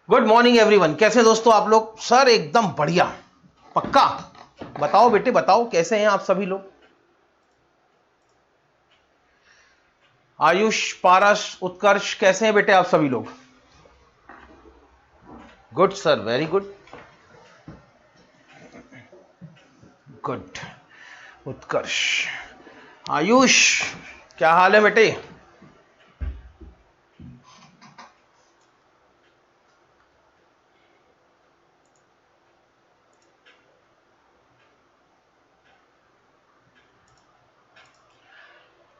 Good morning everyone. कैसे दोस्तों आप लोग? सर एकदम बढ़िया, पक्का। बताओ बेटे बताओ, कैसे हैं आप सभी लोग? आयुष, पारस, उत्कर्ष, कैसे हैं बेटे आप सभी लोग? Good sir, very good good. Utkarsh, Ayush, क्या हाल है बेटे?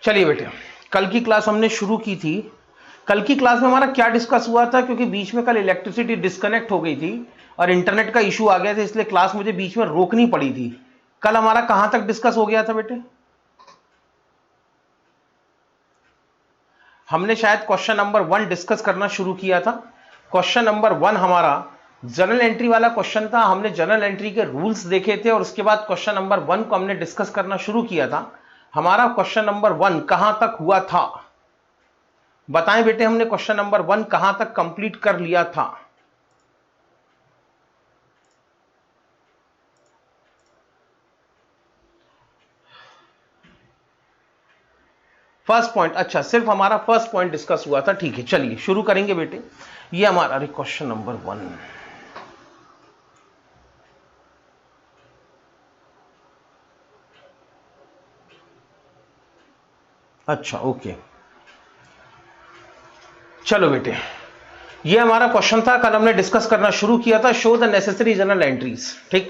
चलिए बेटे, कल की क्लास हमने शुरू की थी। कल की क्लास में हमारा क्या डिस्कस हुआ था, क्योंकि बीच में कल इलेक्ट्रिसिटी डिस्कनेक्ट हो गई थी और इंटरनेट का इशू आ गया था, इसलिए क्लास मुझे बीच में रोकनी पड़ी थी। कल हमारा कहां तक डिस्कस हो गया था बेटे? हमने शायद क्वेश्चन नंबर 1 डिस्कस करना शुरू किया था। क्वेश्चन नंबर 1 हमारा जर्नल एंट्री वाला क्वेश्चन था। हमने जर्नल एंट्री के रूल्स देखे थे और उसके बाद क्वेश्चन नंबर 1 को हमने डिस्कस करना शुरू किया था। हमारा क्वेश्चन नंबर 1 कहां तक हुआ था? बताएं बेटे, हमने क्वेश्चन नंबर 1 कहां तक कंप्लीट कर लिया था? फर्स्ट पॉइंट, अच्छा सिर्फ हमारा फर्स्ट पॉइंट डिस्कस हुआ था। ठीक है, चलिए शुरू करेंगे बेटे। ये हमारा क्वेश्चन नंबर 1। अच्छा ओके, चलो बेटे, ये हमारा क्वेश्चन था। कल हमने डिस्कस करना शुरू किया था, show the necessary journal entries. ठीक,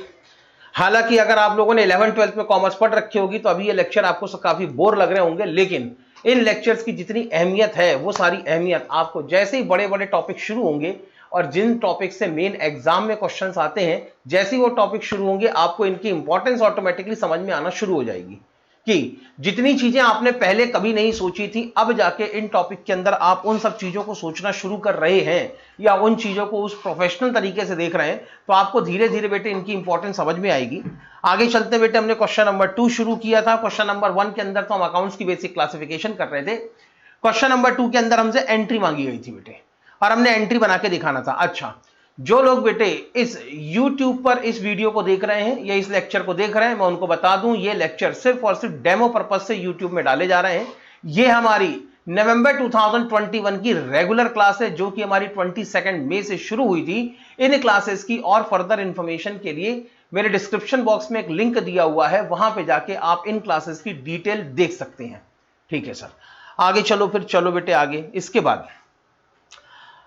हालांकि अगर आप लोगों ने 11th-12th में कॉमर्स पढ़ रखी होगी तो अभी ये लेक्चर आपको काफी बोर लग रहे होंगे, लेकिन इन लेक्चर्स की जितनी अहमियत है वो सारी अहमियत आपको जैसे ही बड़े बड़े टॉपिक शुरू होंगे और जिन टॉपिक से मेन एग्जाम में क्वेश्चंस आते हैं, जैसे ही वो टॉपिक शुरू होंगे आपको इनकी इंपॉर्टेंस ऑटोमेटिकली समझ में आना शुरू हो जाएगी कि जितनी चीजें आपने पहले कभी नहीं सोची थी, अब जाके इन टॉपिक के अंदर आप उन सब चीजों को सोचना शुरू कर रहे हैं या उन चीजों को उस प्रोफेशनल तरीके से देख रहे हैं, तो आपको धीरे धीरे बेटे इनकी इंपॉर्टेंस समझ में आएगी। आगे चलते बेटे, हमने क्वेश्चन नंबर 2 शुरू किया था। क्वेश्चन नंबर 1 के अंदर तो हम अकाउंट्स की बेसिक क्लासिफिकेशन कर रहे थे। क्वेश्चन नंबर 2 के अंदर हमसे एंट्री मांगी गई थी बेटे, और हमने एंट्री बना के दिखाना था। अच्छा, जो लोग बेटे इस YouTube पर इस वीडियो को देख रहे हैं या इस लेक्चर को देख रहे हैं, मैं उनको बता दूं ये लेक्चर सिर्फ और सिर्फ डेमो पर्पस से YouTube में डाले जा रहे हैं। ये हमारी नवंबर 2021 की रेगुलर क्लास है, जो कि हमारी 22 मई से शुरू हुई थी। इन क्लासेस की और फर्दर इंफॉर्मेशन के लिए मेरे डिस्क्रिप्शन बॉक्स में एक लिंक दिया हुआ है, वहां पे जाके आप इन क्लासेस की डिटेल देख सकते हैं। ठीक है सर, आगे चलो फिर, चलो बेटे आगे। इसके बाद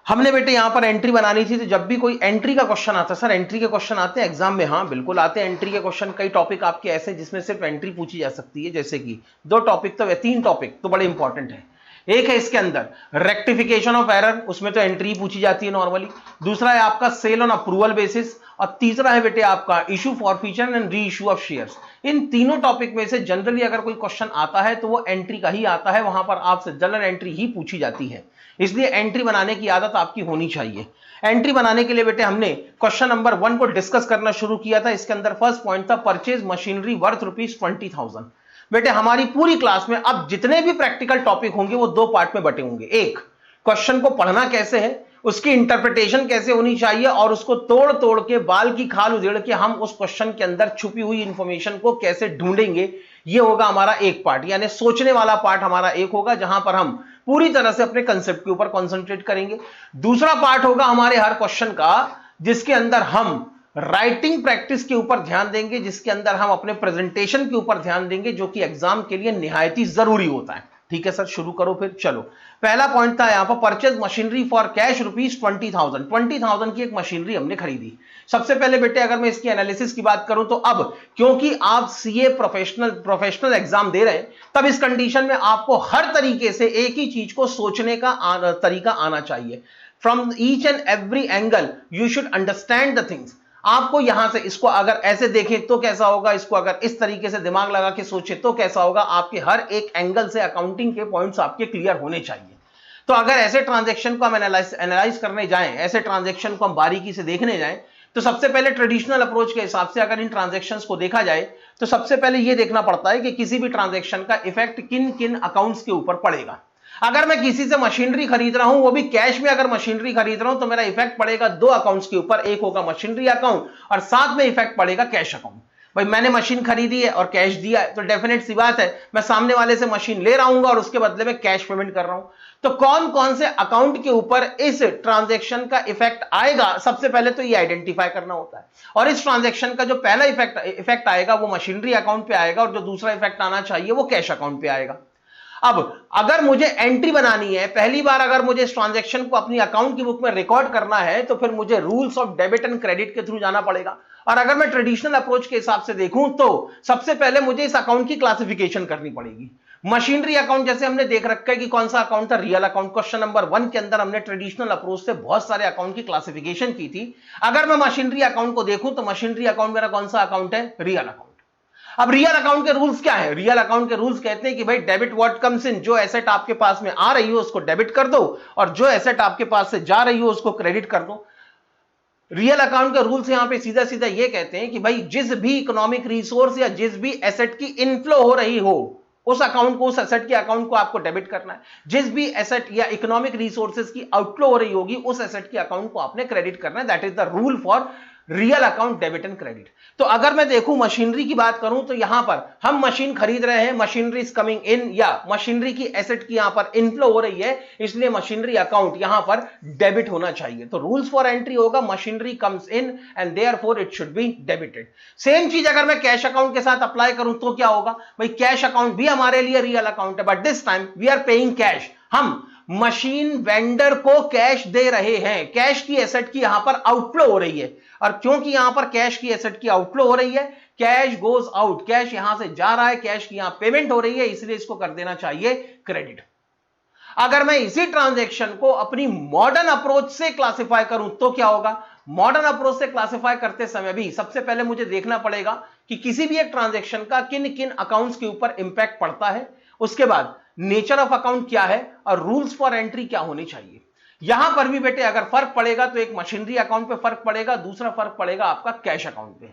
हमने बेटे यहां पर एंट्री बनानी थी, तो जब भी कोई एंट्री का क्वेश्चन आता है, सर एंट्री के क्वेश्चन आते हैं एग्जाम में? हाँ बिल्कुल आते हैं एंट्री के क्वेश्चन। कई टॉपिक आपके ऐसे जिसमें सिर्फ एंट्री पूछी जा सकती है, जैसे कि 2 टॉपिक तो 3 टॉपिक तो बड़े इंपॉर्टेंट है। एक है इसके अंदर रेक्टिफिकेशन ऑफ एरर, उसमें तो एंट्री पूछी जाती है नॉर्मली। दूसरा है आपका सेल ऑन अप्रूवल बेसिस, और तीसरा है बेटे आपका issue forfeiture and re issue of shares. इन तीनों टॉपिक में से जनरली अगर कोई क्वेश्चन आता है तो वो एंट्री का ही आता है, वहां पर आपसे जनरल एंट्री ही पूछी जाती है, इसलिए एंट्री बनाने की आदत आपकी होनी चाहिए। एंट्री बनाने के लिए बेटे हमने क्वेश्चन नंबर 1 को डिस्कस करना शुरू किया था। इसके अंदर फर्स्ट पॉइंट था परचेज मशीनरी वर्थ ₹20,000। बेटे हमारी पूरी क्लास में अब जितने भी प्रैक्टिकल टॉपिक होंगे वो 2 पार्ट में बटे होंगे। एक, क्वेश्चन को पढ़ना कैसे है, उसकी इंटरप्रिटेशन कैसे होनी चाहिए, और उसको तोड़ तोड़ के बाल की खाल उधेड़ के हम उस क्वेश्चन के अंदर छुपी हुई इंफॉर्मेशन को कैसे ढूंढेंगे, ये होगा हमारा एक पार्ट, यानी सोचने वाला पार्ट हमारा एक होगा, जहां पर हम पूरी तरह से अपने कंसेप्ट के ऊपर कंसंट्रेट करेंगे। दूसरा पार्ट होगा हमारे हर क्वेश्चन का, जिसके अंदर हम राइटिंग प्रैक्टिस के ऊपर ध्यान देंगे, जिसके अंदर हम अपने प्रेजेंटेशन के ऊपर ध्यान देंगे, जो कि एग्जाम के लिए निहायत ही जरूरी होता है। ठीक है सर, शुरू करो फिर। चलो, पहला पॉइंट था यहां पर परचेज मशीनरी फॉर कैश ₹20,000। 20,000 की एक मशीनरी हमने खरीदी। सबसे पहले बेटे अगर मैं इसकी एनालिसिस की बात करूं तो अब क्योंकि आप सीए प्रोफेशनल एग्जाम दे रहे हैं, तब इस कंडीशन में आपको हर तरीके से एक ही चीज को सोचने का तरीका आना चाहिए। From each and every angle you should understand the things. आपको यहां से इसको अगर ऐसे देखें तो कैसा होगा, इसको अगर इस तरीके से दिमाग लगा के सोचे तो कैसा होगा, आपके हर एक एंगल से अकाउंटिंग के पॉइंट्स आपके क्लियर होने चाहिए। तो अगर ऐसे ट्रांजैक्शन को हम एनालाइज करने जाएं, ऐसे ट्रांजैक्शन को हम बारीकी से देखने जाएं, तो सबसे पहले ट्रेडिशनल अप्रोच के हिसाब से अगर इन ट्रांजैक्शंस को देखा जाए तो सबसे पहले यह देखना पड़ता है कि किसी भी ट्रांजैक्शन का इफेक्ट किन किन अकाउंट्स के ऊपर पड़ेगा। अगर मैं किसी से मशीनरी खरीद रहा हूं, वो भी कैश में अगर मशीनरी खरीद रहा हूं, तो मेरा इफेक्ट पड़ेगा दो अकाउंट्स के ऊपर, एक होगा मशीनरी अकाउंट और साथ में इफेक्ट पड़ेगा कैश अकाउंट। भाई मैंने मशीन खरीदी है और कैश दिया है, तो डेफिनेट सी बात है मैं सामने वाले से मशीन ले रहा हूं और उसके बदले में कैश पेमेंट कर रहा हूं। तो कौन कौन से अकाउंट के ऊपर इस ट्रांजैक्शन का इफेक्ट आएगा, सबसे पहले तो ये आइडेंटिफाई करना होता है। और इस ट्रांजैक्शन का जो पहला इफेक्ट आएगा वो मशीनरी अकाउंट पे आएगा और जो दूसरा इफेक्ट आना चाहिए वो कैश अकाउंट पे आएगा। अब अगर मुझे एंट्री बनानी है, पहली बार अगर मुझे इस ट्रांजैक्शन को अपनी अकाउंट की बुक में रिकॉर्ड करना है, तो फिर मुझे rules of debit and credit के थ्रू जाना पड़ेगा। और अगर मैं ट्रेडिशनल अप्रोच के हिसाब से देखूं तो सबसे पहले मुझे इस अकाउंट की क्लासिफिकेशन करनी पड़ेगी। मशीनरी अकाउंट जैसे हमने देख रखा है कि कौन सा अकाउंट था, रियल अकाउंट। क्वेश्चन नंबर 1 के अंदर हमने ट्रेडिशनल अप्रोच से बहुत सारे अकाउंट की क्लासिफिकेशन की थी। अगर मैं मशीनरी अकाउंट को देखूं तो मशीनरी अकाउंट मेरा कौन सा अकाउंट है, रियल अकाउंट। अब रियल अकाउंट के रूल्स क्या है? रियल अकाउंट के रूल्स कहते हैं कि भाई डेबिट व्हाट कम्स इन, जो एसेट आपके पास में आ रही हो उसको डेबिट कर दो और जो एसेट आपके पास से जा रही हो उसको क्रेडिट कर दो। रियल अकाउंट के रूल्स यहां पे सीधा सीधा ये कहते हैं कि भाई जिस भी इकोनॉमिक रिसोर्स या जिस भी एसेट की इनफ्लो हो रही हो उस अकाउंट को, उस एसेट के अकाउंट को आपको डेबिट करना है। जिस भी एसेट या इकोनॉमिक रिसोर्सेज की आउटफ्लो हो रही होगी उस एसेट के अकाउंट को आपने क्रेडिट करना है। That is the rule for real account debit and credit. तो अगर मैं देखूं मशीनरी की बात करूं तो यहां पर हम मशीन खरीद रहे हैं, मशीनरी इज कमिंग इन, या मशीनरी की एसेट की यहां पर इनफ्लो हो रही है, इसलिए मशीनरी अकाउंट यहां पर डेबिट होना चाहिए। तो रूल्स फॉर एंट्री होगा machinery comes in and therefore it should be debited. Same चीज अगर मैं कैश अकाउंट के साथ अप्लाई करूं तो क्या होगा? भाई कैश अकाउंट भी हमारे लिए रियल अकाउंट है, but this time we are paying cash. हम मशीन वेंडर को कैश दे रहे हैं, कैश की एसेट की यहां पर आउटफ्लो हो रही है। और क्योंकि यहां पर कैश की एसेट की आउटफ्लो हो रही है, कैश गोज आउट, कैश यहां से जा रहा है, कैश की यहां पेमेंट हो रही है, इसलिए इसको कर देना चाहिए क्रेडिट। अगर मैं इसी ट्रांजैक्शन को अपनी मॉडर्न अप्रोच से क्लासिफाई करूं तो क्या होगा? मॉडर्न अप्रोच से क्लासिफाई करते समय भी सबसे पहले मुझे देखना पड़ेगा कि किसी भी एक ट्रांजैक्शन का किन किन अकाउंट्स के ऊपर इंपैक्ट पड़ता है, उसके बाद नेचर ऑफ अकाउंट क्या है और रूल्स फॉर एंट्री क्या होने चाहिए। यहां पर भी बेटे अगर फर्क पड़ेगा तो एक मशीनरी अकाउंट पे फर्क पड़ेगा, दूसरा फर्क पड़ेगा आपका कैश अकाउंट पे।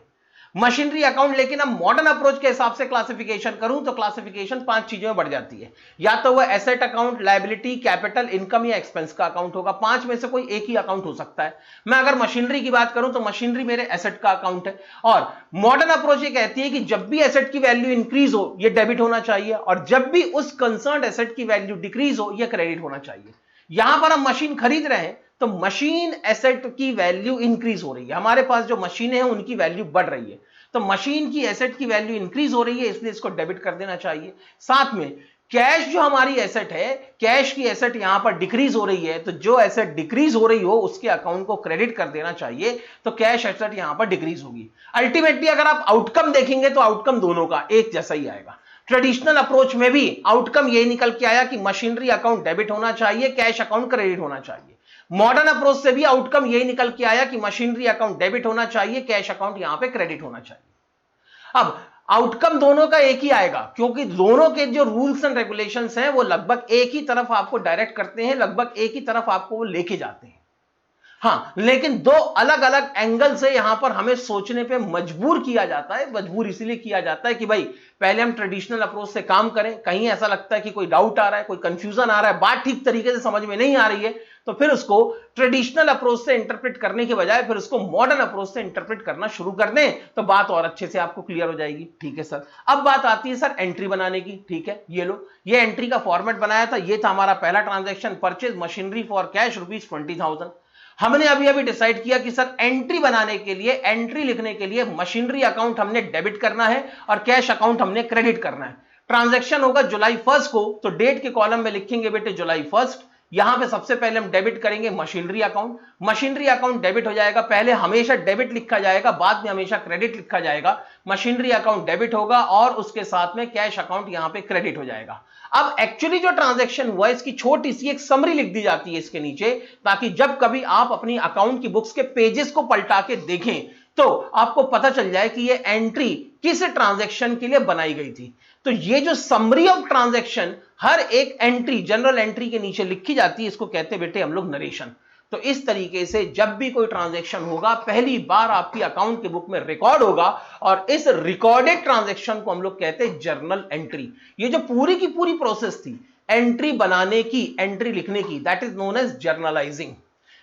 मशीनरी अकाउंट लेकिन अब मॉडर्न अप्रोच के हिसाब से क्लासिफिकेशन करूं तो क्लासिफिकेशन 5 चीजों में बढ़ जाती है। या तो वह asset account, liability, capital, income या एक्सपेंस का अकाउंट होगा। 5 में से कोई एक ही अकाउंट हो सकता है। मैं अगर मशीनरी की बात करूं तो मशीनरी मेरे एसेट का अकाउंट है और मॉडर्न अप्रोच ये कहती है कि जब भी एसेट की वैल्यू इंक्रीज हो ये डेबिट होना चाहिए और जब भी उस कंसर्न एसेट की वैल्यू डिक्रीज हो यह क्रेडिट होना चाहिए। यहां पर हम मशीन खरीद रहे हैं तो मशीन एसेट की वैल्यू इंक्रीज हो रही है, हमारे पास जो मशीनें हैं उनकी वैल्यू बढ़ रही है, तो मशीन की एसेट की वैल्यू इंक्रीज हो रही है, इसलिए इसको डेबिट कर देना चाहिए। साथ में कैश जो हमारी एसेट है, कैश की एसेट यहां पर डिक्रीज हो रही है, तो जो एसेट डिक्रीज हो रही हो उसके अकाउंट को क्रेडिट कर देना चाहिए, तो कैश एसेट यहां पर डिक्रीज होगी। अल्टीमेटली अगर आप आउटकम देखेंगे तो आउटकम दोनों का एक जैसा ही आएगा। ट्रेडिशनल अप्रोच में भी आउटकम यही निकल के आया कि मशीनरी अकाउंट डेबिट होना चाहिए, कैश अकाउंट क्रेडिट होना चाहिए। मॉडर्न अप्रोच से भी आउटकम यही निकल के आया कि मशीनरी अकाउंट डेबिट होना चाहिए, कैश अकाउंट यहां पे क्रेडिट होना चाहिए। अब आउटकम दोनों का एक ही आएगा क्योंकि दोनों के जो रूल्स एंड रेगुलेशंस हैं वो लगभग एक ही तरफ आपको डायरेक्ट करते हैं, लगभग एक ही तरफ आपको वो लेके जाते हैं। हाँ, लेकिन दो अलग अलग एंगल से यहां पर हमें सोचने पे मजबूर किया जाता है। मजबूर इसलिए किया जाता है कि भाई पहले हम ट्रेडिशनल अप्रोच से काम करें, कहीं ऐसा लगता है कि कोई डाउट आ रहा है, कोई कंफ्यूजन आ रहा है, बात ठीक तरीके से समझ में नहीं आ रही है, तो फिर उसको ट्रेडिशनल अप्रोच से इंटरप्रेट करने के बजाय फिर उसको मॉडर्न अप्रोच से इंटरप्रेट करना शुरू कर दें तो बात और अच्छे से आपको क्लियर हो जाएगी। ठीक है सर, अब बात आती है सर एंट्री बनाने की। ठीक है, ये लो, ये एंट्री का फॉर्मेट बनाया था, ये था हमारा पहला transaction, purchase machinery for cash ₹20,000। हमने अभी अभी डिसाइड किया कि सर एंट्री बनाने के लिए, एंट्री लिखने के लिए मशीनरी अकाउंट हमने डेबिट करना है और कैश अकाउंट हमने क्रेडिट करना है। ट्रांजैक्शन होगा जुलाई 1 को, तो डेट के कॉलम में लिखेंगे बेटे जुलाई 1। यहां पे सबसे पहले हम डेबिट करेंगे machinery account. Machinery account debit हो जाएगा, पहले हमेशा डेबिट लिखा जाएगा, बाद में हमेशा क्रेडिट लिखा जाएगा। मशीनरी अकाउंट डेबिट होगा और उसके साथ में कैश अकाउंट यहां पे क्रेडिट हो जाएगा। अब एक्चुअली जो ट्रांजैक्शन हुआ इसकी छोटी सी एक समरी लिख दी जाती है इसके नीचे, ताकि जब कभी आप अपनी अकाउंट की बुक्स के पेजेस को पलटा के देखें तो आपको पता चल जाए कि ये एंट्री किस ट्रांजैक्शन के लिए बनाई गई थी। तो ये जो समरी ऑफ ट्रांजैक्शन हर एक एंट्री, जनरल एंट्री के नीचे लिखी जाती है, इसको कहते हैं बेटे हम लोग नरेशन। तो इस तरीके से जब भी कोई ट्रांजैक्शन होगा पहली बार आपकी अकाउंट की बुक में रिकॉर्ड होगा और इस रिकॉर्डेड ट्रांजैक्शन को हम लोग कहते हैं जर्नल एंट्री। ये जो पूरी की पूरी प्रोसेस थी एंट्री बनाने की, एंट्री लिखने की, that is known as journalising.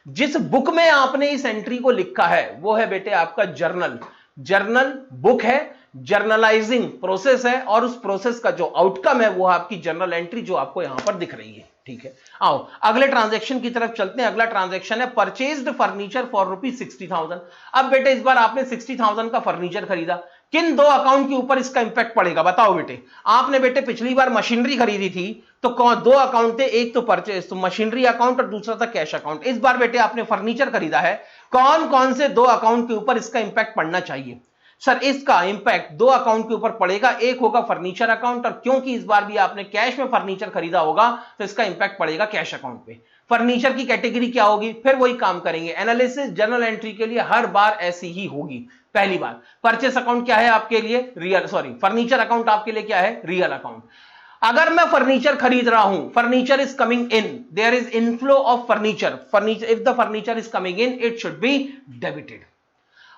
जिस बुक में आपने इस एंट्री को लिखा है वो है बेटे आपका जर्नल। जर्नल बुक है, जर्नलाइजिंग प्रोसेस है और उस प्रोसेस का जो आउटकम है वो आपकी जर्नल एंट्री जो आपको यहां पर दिख रही है। ठीक है, आओ अगले ट्रांजैक्शन की तरफ चलते हैं। अगला ट्रांजैक्शन है परचेज्ड फर्नीचर फॉर ₹60,000। अब बेटे इस बार आपने 60,000 का फर्नीचर खरीदा, किन दो अकाउंट के ऊपर इसका इंपैक्ट पड़ेगा बताओ बेटे। आपने बेटे पिछली बार मशीनरी खरीदी थी तो दो अकाउंट थे, एक तो परचेज तो मशीनरी अकाउंट और दूसरा था कैश अकाउंट। इस बार बेटे आपने फर्नीचर खरीदा है, कौन कौन से दो अकाउंट के ऊपर इसका इंपैक्ट पड़ना चाहिए? सर इसका इंपैक्ट दो अकाउंट के ऊपर पड़ेगा, एक होगा फर्नीचर अकाउंट और क्योंकि इस बार भी आपने कैश में फर्नीचर खरीदा होगा तो इसका इंपैक्ट पड़ेगा कैश अकाउंट पे। फर्नीचर की कैटेगरी क्या होगी, फिर वही काम करेंगे। एनालिसिस जर्नल एंट्री के लिए हर बार ऐसी ही होगी। पहली बार परचेस अकाउंट क्या है आपके लिए, रियल फर्नीचर अकाउंट आपके लिए क्या है, रियल अकाउंट। अगर मैं फर्नीचर खरीद रहा हूं, furniture is coming in, there is inflow of furniture, if the furniture is coming in it should be debited.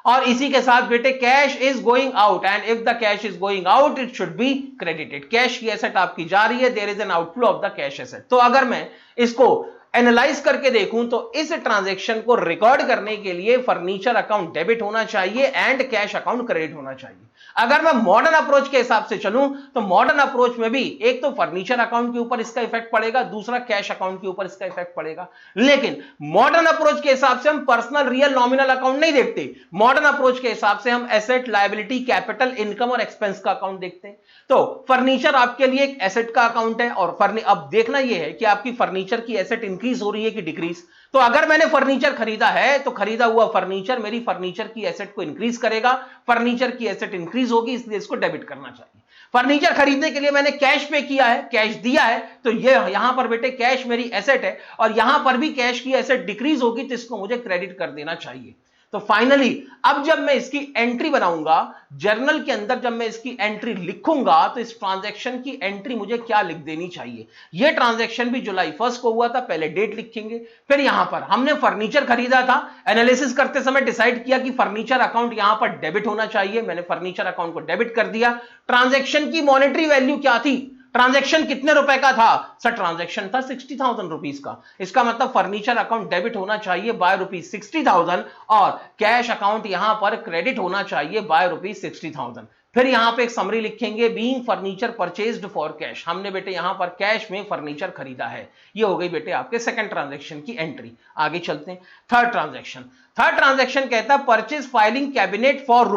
और इसी के साथ बेटे cash is going out and if the cash is going out it should be credited. Cash की asset आपकी जा रही है, there is an outflow of the cash asset. तो अगर मैं इसको एनालाइज करके देखूं तो इस ट्रांजैक्शन को रिकॉर्ड करने के लिए फर्नीचर अकाउंट डेबिट होना चाहिए एंड कैश अकाउंट क्रेडिट होना चाहिए। अगर मैं मॉडर्न अप्रोच के हिसाब से चलूं तो मॉडर्न अप्रोच में भी एक तो फर्नीचर अकाउंट के ऊपर इसका इफेक्ट पड़ेगा, दूसरा कैश अकाउंट के ऊपर इसका इफेक्ट पड़ेगा। लेकिन मॉडर्न अप्रोच के हिसाब से हम पर्सनल रियल नॉमिनल अकाउंट नहीं देखते। मॉडर्न अप्रोच के हिसाब से हम एसेट, लायबिलिटी, कैपिटल, इनकम और एक्सपेंस का अकाउंट देखते हैं। तो फर्नीचर आपके लिए एक एसेट का अकाउंट है और अब देखना यह है कि आपकी फर्नीचर की एसेट इंक्रीज हो रही है कि डिक्रीज। तो अगर मैंने फर्नीचर खरीदा है तो खरीदा हुआ फर्नीचर मेरी फर्नीचर की एसेट को इंक्रीज करेगा, फर्नीचर की एसेट इंक्रीज होगी इसलिए इसको डेबिट करना चाहिए। फर्नीचर खरीदने के लिए मैंने कैश पे किया है, कैश दिया है, तो ये यहां पर बेटे कैश मेरी एसेट है और यहां पर भी कैश की एसेट डिक्रीज होगी तो इसको मुझे क्रेडिट कर देना चाहिए। तो फाइनली अब जब मैं इसकी एंट्री बनाऊंगा जर्नल के अंदर, जब मैं इसकी एंट्री लिखूंगा तो इस ट्रांजैक्शन की एंट्री मुझे क्या लिख देनी चाहिए। यह ट्रांजैक्शन भी जुलाई 1 को हुआ था, पहले डेट लिखेंगे। फिर यहां पर हमने फर्नीचर खरीदा था, एनालिसिस करते समय डिसाइड किया कि फर्नीचर अकाउंट यहां पर डेबिट होना चाहिए, मैंने फर्नीचर अकाउंट को डेबिट कर दिया। ट्रांजैक्शन की मॉनेटरी वैल्यू क्या थी, ट्रांजैक्शन कितने रुपए का था, सर ट्रांजैक्शन था 60,000 रुपीज का। इसका मतलब फर्नीचर अकाउंट डेबिट होना चाहिए बाय ₹60,000 और कैश अकाउंट यहां पर क्रेडिट होना चाहिए बाय ₹60,000। फिर यहां पे एक समरी लिखेंगे, being furniture purchased for cash. हमने बेटे यहां पर कैश में फर्नीचर खरीदा है। ये हो गई बेटे आपके सेकंड ट्रांजैक्शन की एंट्री। आगे चलते हैं थर्ड ट्रांजैक्शन। थर्ड ट्रांजैक्शन कहता है परचेज फाइलिंग कैबिनेट फॉर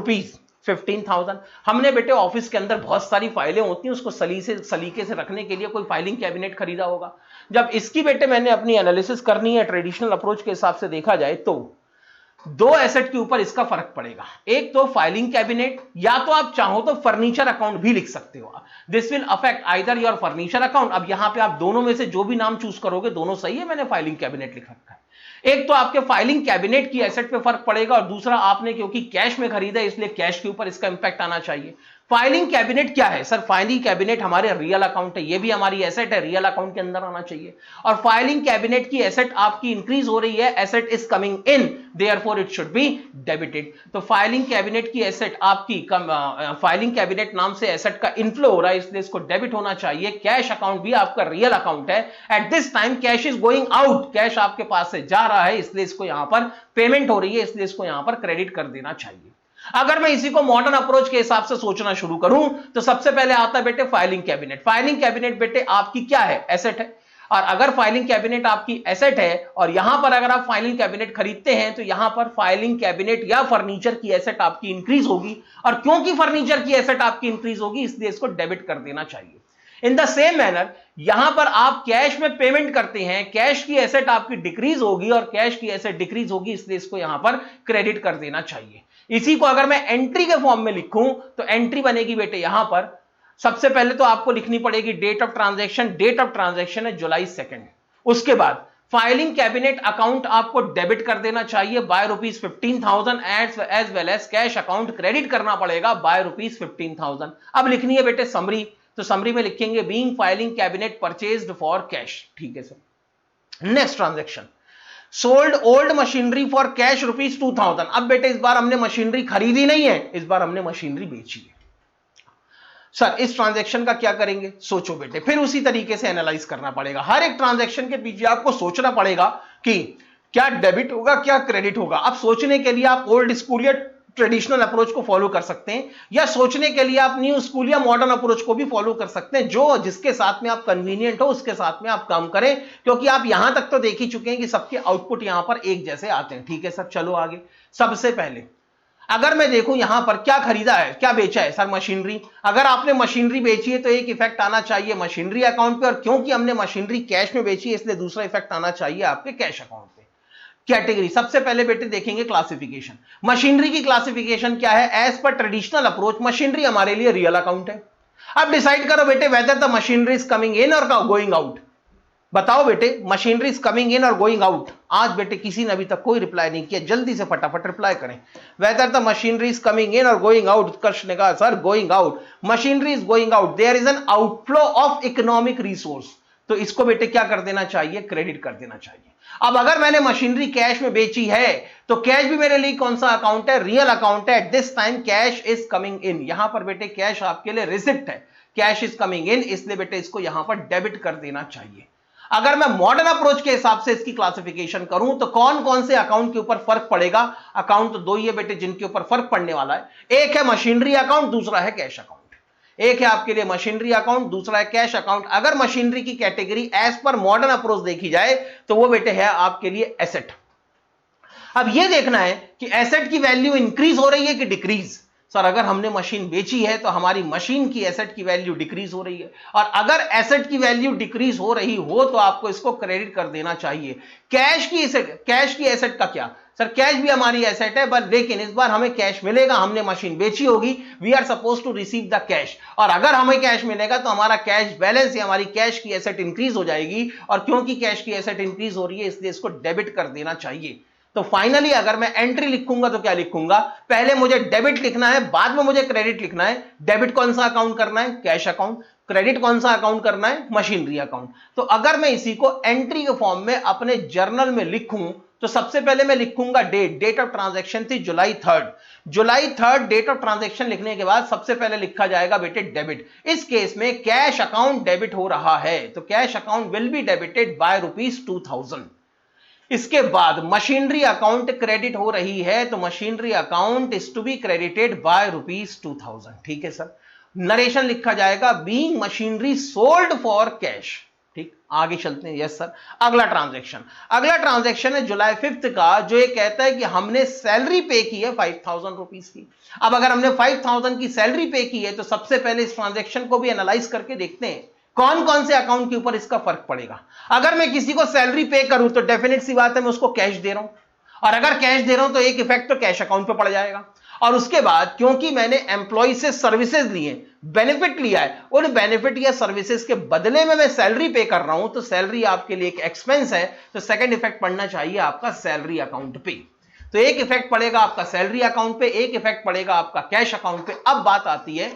₹15,000। हमने बेटे ऑफिस के अंदर बहुत सारी फाइलें होती हैं, उसको सलीके से रखने के लिए कोई फाइलिंग कैबिनेट खरीदा होगा। जब इसकी बेटे मैंने अपनी एनालिसिस करनी है ट्रेडिशनल अप्रोच के हिसाब से देखा जाए तो दो एसेट के ऊपर इसका फर्क पड़ेगा। एक तो फाइलिंग कैबिनेट, या तो आप चाहो तो फर्नीचर अकाउंट भी लिख सकते हो। This will affect either your furniture account. अब यहां पे आप दोनों में से जो भी नाम चूज करोगे दोनों सही है, मैंने फाइलिंग कैबिनेट लिख रखा है। एक तो आपके फाइलिंग कैबिनेट की एसेट पे फर्क पड़ेगा और दूसरा आपने क्योंकि कैश में खरीदा है इसलिए कैश के ऊपर इसका इंपैक्ट आना चाहिए। फाइलिंग कैबिनेट क्या है, सर फाइलिंग कैबिनेट हमारे रियल अकाउंट है, ये भी हमारी एसेट है, रियल अकाउंट के अंदर आना चाहिए। और फाइलिंग कैबिनेट की एसेट आपकी इंक्रीज हो रही है, asset is coming in, therefore it should be debited. तो फाइलिंग कैबिनेट की एसेट आपकी फाइलिंग कैबिनेट नाम से एसेट का इनफ्लो हो रहा है इसलिए इसको डेबिट होना चाहिए। कैश अकाउंट भी आपका रियल अकाउंट है, at this time cash is going out, cash आपके पास से जा रहा है इसलिए इसको यहां पर पेमेंट हो रही है इसलिए इसको यहां पर क्रेडिट कर देना चाहिए। अगर मैं इसी को मॉडर्न अप्रोच के हिसाब से सोचना शुरू करूं तो सबसे पहले आता है बेटे फाइलिंग कैबिनेट। फाइलिंग कैबिनेट बेटे आपकी क्या है, एसेट है। और अगर फाइलिंग कैबिनेट आपकी एसेट है और यहां पर अगर आप फाइलिंग कैबिनेट खरीदते हैं तो यहां पर फाइलिंग कैबिनेट या फर्नीचर की एसेट आपकी इंक्रीज होगी और क्योंकि फर्नीचर की एसेट आपकी इंक्रीज होगी इसलिए इसको डेबिट कर देना चाहिए। इन द सेम मैनर यहां पर आप कैश में पेमेंट करते हैं, कैश की एसेट आपकी डिक्रीज होगी और कैश की एसेट डिक्रीज होगी इसलिए इसको यहां पर क्रेडिट कर देना चाहिए। इसी को अगर मैं एंट्री के फॉर्म में लिखूं तो एंट्री बनेगी बेटे यहां पर सबसे पहले तो आपको लिखनी पड़ेगी date of transaction. Date of transaction है जुलाई 2। उसके बाद फाइलिंग कैबिनेट अकाउंट आपको डेबिट कर देना चाहिए by ₹15,000 as well as cash account credit करना पड़ेगा बाय ₹15,000। अब लिखनी है बेटे समरी, तो समरी में लिखेंगे being filing cabinet purchased for cash. ठीक है sir. Next transaction sold old machinery for cash ₹2000। अब बेटे इस बार हमने मशीनरी खरीदी नहीं है, इस बार हमने मशीनरी बेची है। सर इस ट्रांजैक्शन का क्या करेंगे? सोचो बेटे, फिर उसी तरीके से एनालाइज करना पड़ेगा। हर एक ट्रांजैक्शन के पीछे आपको सोचना पड़ेगा कि क्या डेबिट होगा, क्या क्रेडिट होगा। अब सोचने के लिए आप ओल्ड स्कूल या ट्रेडिशनल अप्रोच को फॉलो कर सकते हैं, या सोचने के लिए आप न्यू स्कूल या मॉडर्न अप्रोच को भी फॉलो कर सकते हैं। जो जिसके साथ में आप कन्वीनियंट हो उसके साथ में आप काम करें, क्योंकि आप यहां तक तो देख ही चुके हैं कि सबके आउटपुट यहां पर एक जैसे आते हैं। ठीक है सर, चलो आगे। सबसे पहले अगर मैं देखूं यहां पर क्या खरीदा है, क्या बेचा है सर? मशीनरी। अगर आपने मशीनरी बेची है तो एक इफेक्ट आना चाहिए मशीनरी अकाउंट पे, और क्योंकि हमने मशीनरी कैश में बेची है इसलिए दूसरा इफेक्ट आना चाहिए आपके कैश अकाउंट पे। कैटेगरी सबसे पहले बेटे देखेंगे क्लासिफिकेशन। मशीनरी की क्लासिफिकेशन क्या है? एज पर ट्रेडिशनल अप्रोच मशीनरी हमारे लिए रियल अकाउंट है। अब डिसाइड करो बेटे weather the machinery is coming in और गोइंग आउट। बताओ बेटे, मशीनरी इज कमिंग इन और गोइंग आउट। आज बेटे किसी ने अभी तक कोई रिप्लाई नहीं किया, जल्दी से फटाफट रिप्लाई करें। Whether the machinery is coming in और गोइंग आउट। उत्कर्ष ने कहा sir going out. Machinery is going out, there is an outflow of economic resource. तो इसको बेटे क्या कर देना चाहिए? क्रेडिट कर देना चाहिए। अब अगर मैंने मशीनरी कैश में बेची है तो कैश भी मेरे लिए कौन सा अकाउंट है? रियल अकाउंट है। At this time cash is coming इन। यहां पर बेटे कैश आपके लिए रिसिप्ट है, कैश इज कमिंग इन, इसलिए बेटे इसको यहां पर डेबिट कर देना चाहिए। अगर मैं मॉडर्न अप्रोच के हिसाब से इसकी क्लासिफिकेशन करूं तो कौन कौन से अकाउंट के ऊपर फर्क पड़ेगा? अकाउंट तो दो ही है बेटे जिनके ऊपर फर्क पड़ने वाला है। एक है मशीनरी अकाउंट, दूसरा है कैश अकाउंट। एक है आपके लिए मशीनरी अकाउंट, दूसरा है कैश अकाउंट। अगर मशीनरी की कैटेगरी एज पर मॉडर्न अप्रोच देखी जाए तो वो बेटे है आपके लिए एसेट। अब ये देखना है कि एसेट की वैल्यू इंक्रीज हो रही है कि डिक्रीज। सर अगर हमने मशीन बेची है तो हमारी मशीन की एसेट की वैल्यू डिक्रीज हो रही है, और अगर एसेट की वैल्यू डिक्रीज हो रही हो तो आपको इसको क्रेडिट कर देना चाहिए। कैश की एसेट का क्या? सर कैश भी हमारी एसेट है, बट लेकिन इस बार हमें कैश मिलेगा, हमने मशीन बेची होगी, we are suppose to receive the cash. और अगर हमें कैश मिलेगा तो हमारा कैश बैलेंस या हमारी कैश की एसेट इंक्रीज हो जाएगी, और क्योंकि कैश की एसेट इंक्रीज हो रही है इसलिए इसको डेबिट कर देना चाहिए। तो फाइनली अगर मैं एंट्री लिखूंगा तो क्या लिखूंगा? पहले मुझे डेबिट लिखना है, बाद में मुझे क्रेडिट लिखना है। डेबिट कौन सा अकाउंट करना है? Cash account. क्रेडिट कौन सा अकाउंट करना है? Machinery account. तो अगर मैं इसी को एंट्री के फॉर्म में अपने जर्नल में लिखूं तो सबसे पहले मैं लिखूंगा डेट ऑफ ट्रांजैक्शन थी जुलाई 3rd। डेट ऑफ ट्रांजैक्शन लिखने के बाद सबसे पहले लिखा जाएगा बेटे डेबिट। इस केस में कैश अकाउंट डेबिट हो रहा है तो cash account will be debited bye ₹2000। इसके बाद मशीनरी अकाउंट क्रेडिट हो रही है तो machinery account is to be credited by ₹2000। ठीक है सर। नरेशन लिखा जाएगा being machinery sold for cash. ठीक, आगे चलते हैं। Yes sir. अगला ट्रांजैक्शन है जुलाई 5 का, जो ये कहता है कि हमने सैलरी पे की है 5000 रुपीज की। अब अगर हमने 5000 की सैलरी पे की है तो सबसे पहले इस ट्रांजैक्शन को भी एनालाइज करके देखते हैं कौन कौन से अकाउंट के ऊपर इसका फर्क पड़ेगा। अगर मैं किसी को सैलरी पे करूं तो डेफिनेट सी बात है मैं उसको कैश दे रहा हूं, और अगर कैश दे रहा हूं तो एक इफेक्ट तो कैश अकाउंट पे पड़ जाएगा। और उसके बाद क्योंकि मैंने एम्प्लॉय से सर्विसेज लिए, बेनिफिट लिया है, उन बेनिफिट या सर्विसेज के बदले में मैं सैलरी पे कर रहा हूं तो सैलरी आपके लिए एक एक्सपेंस है, तो सेकंड इफेक्ट पड़ना चाहिए आपका सैलरी अकाउंट पे। तो एक इफेक्ट पड़ेगा आपका सैलरी अकाउंट पे, एक इफेक्ट पड़ेगा आपका कैश अकाउंट पे। अब बात आती है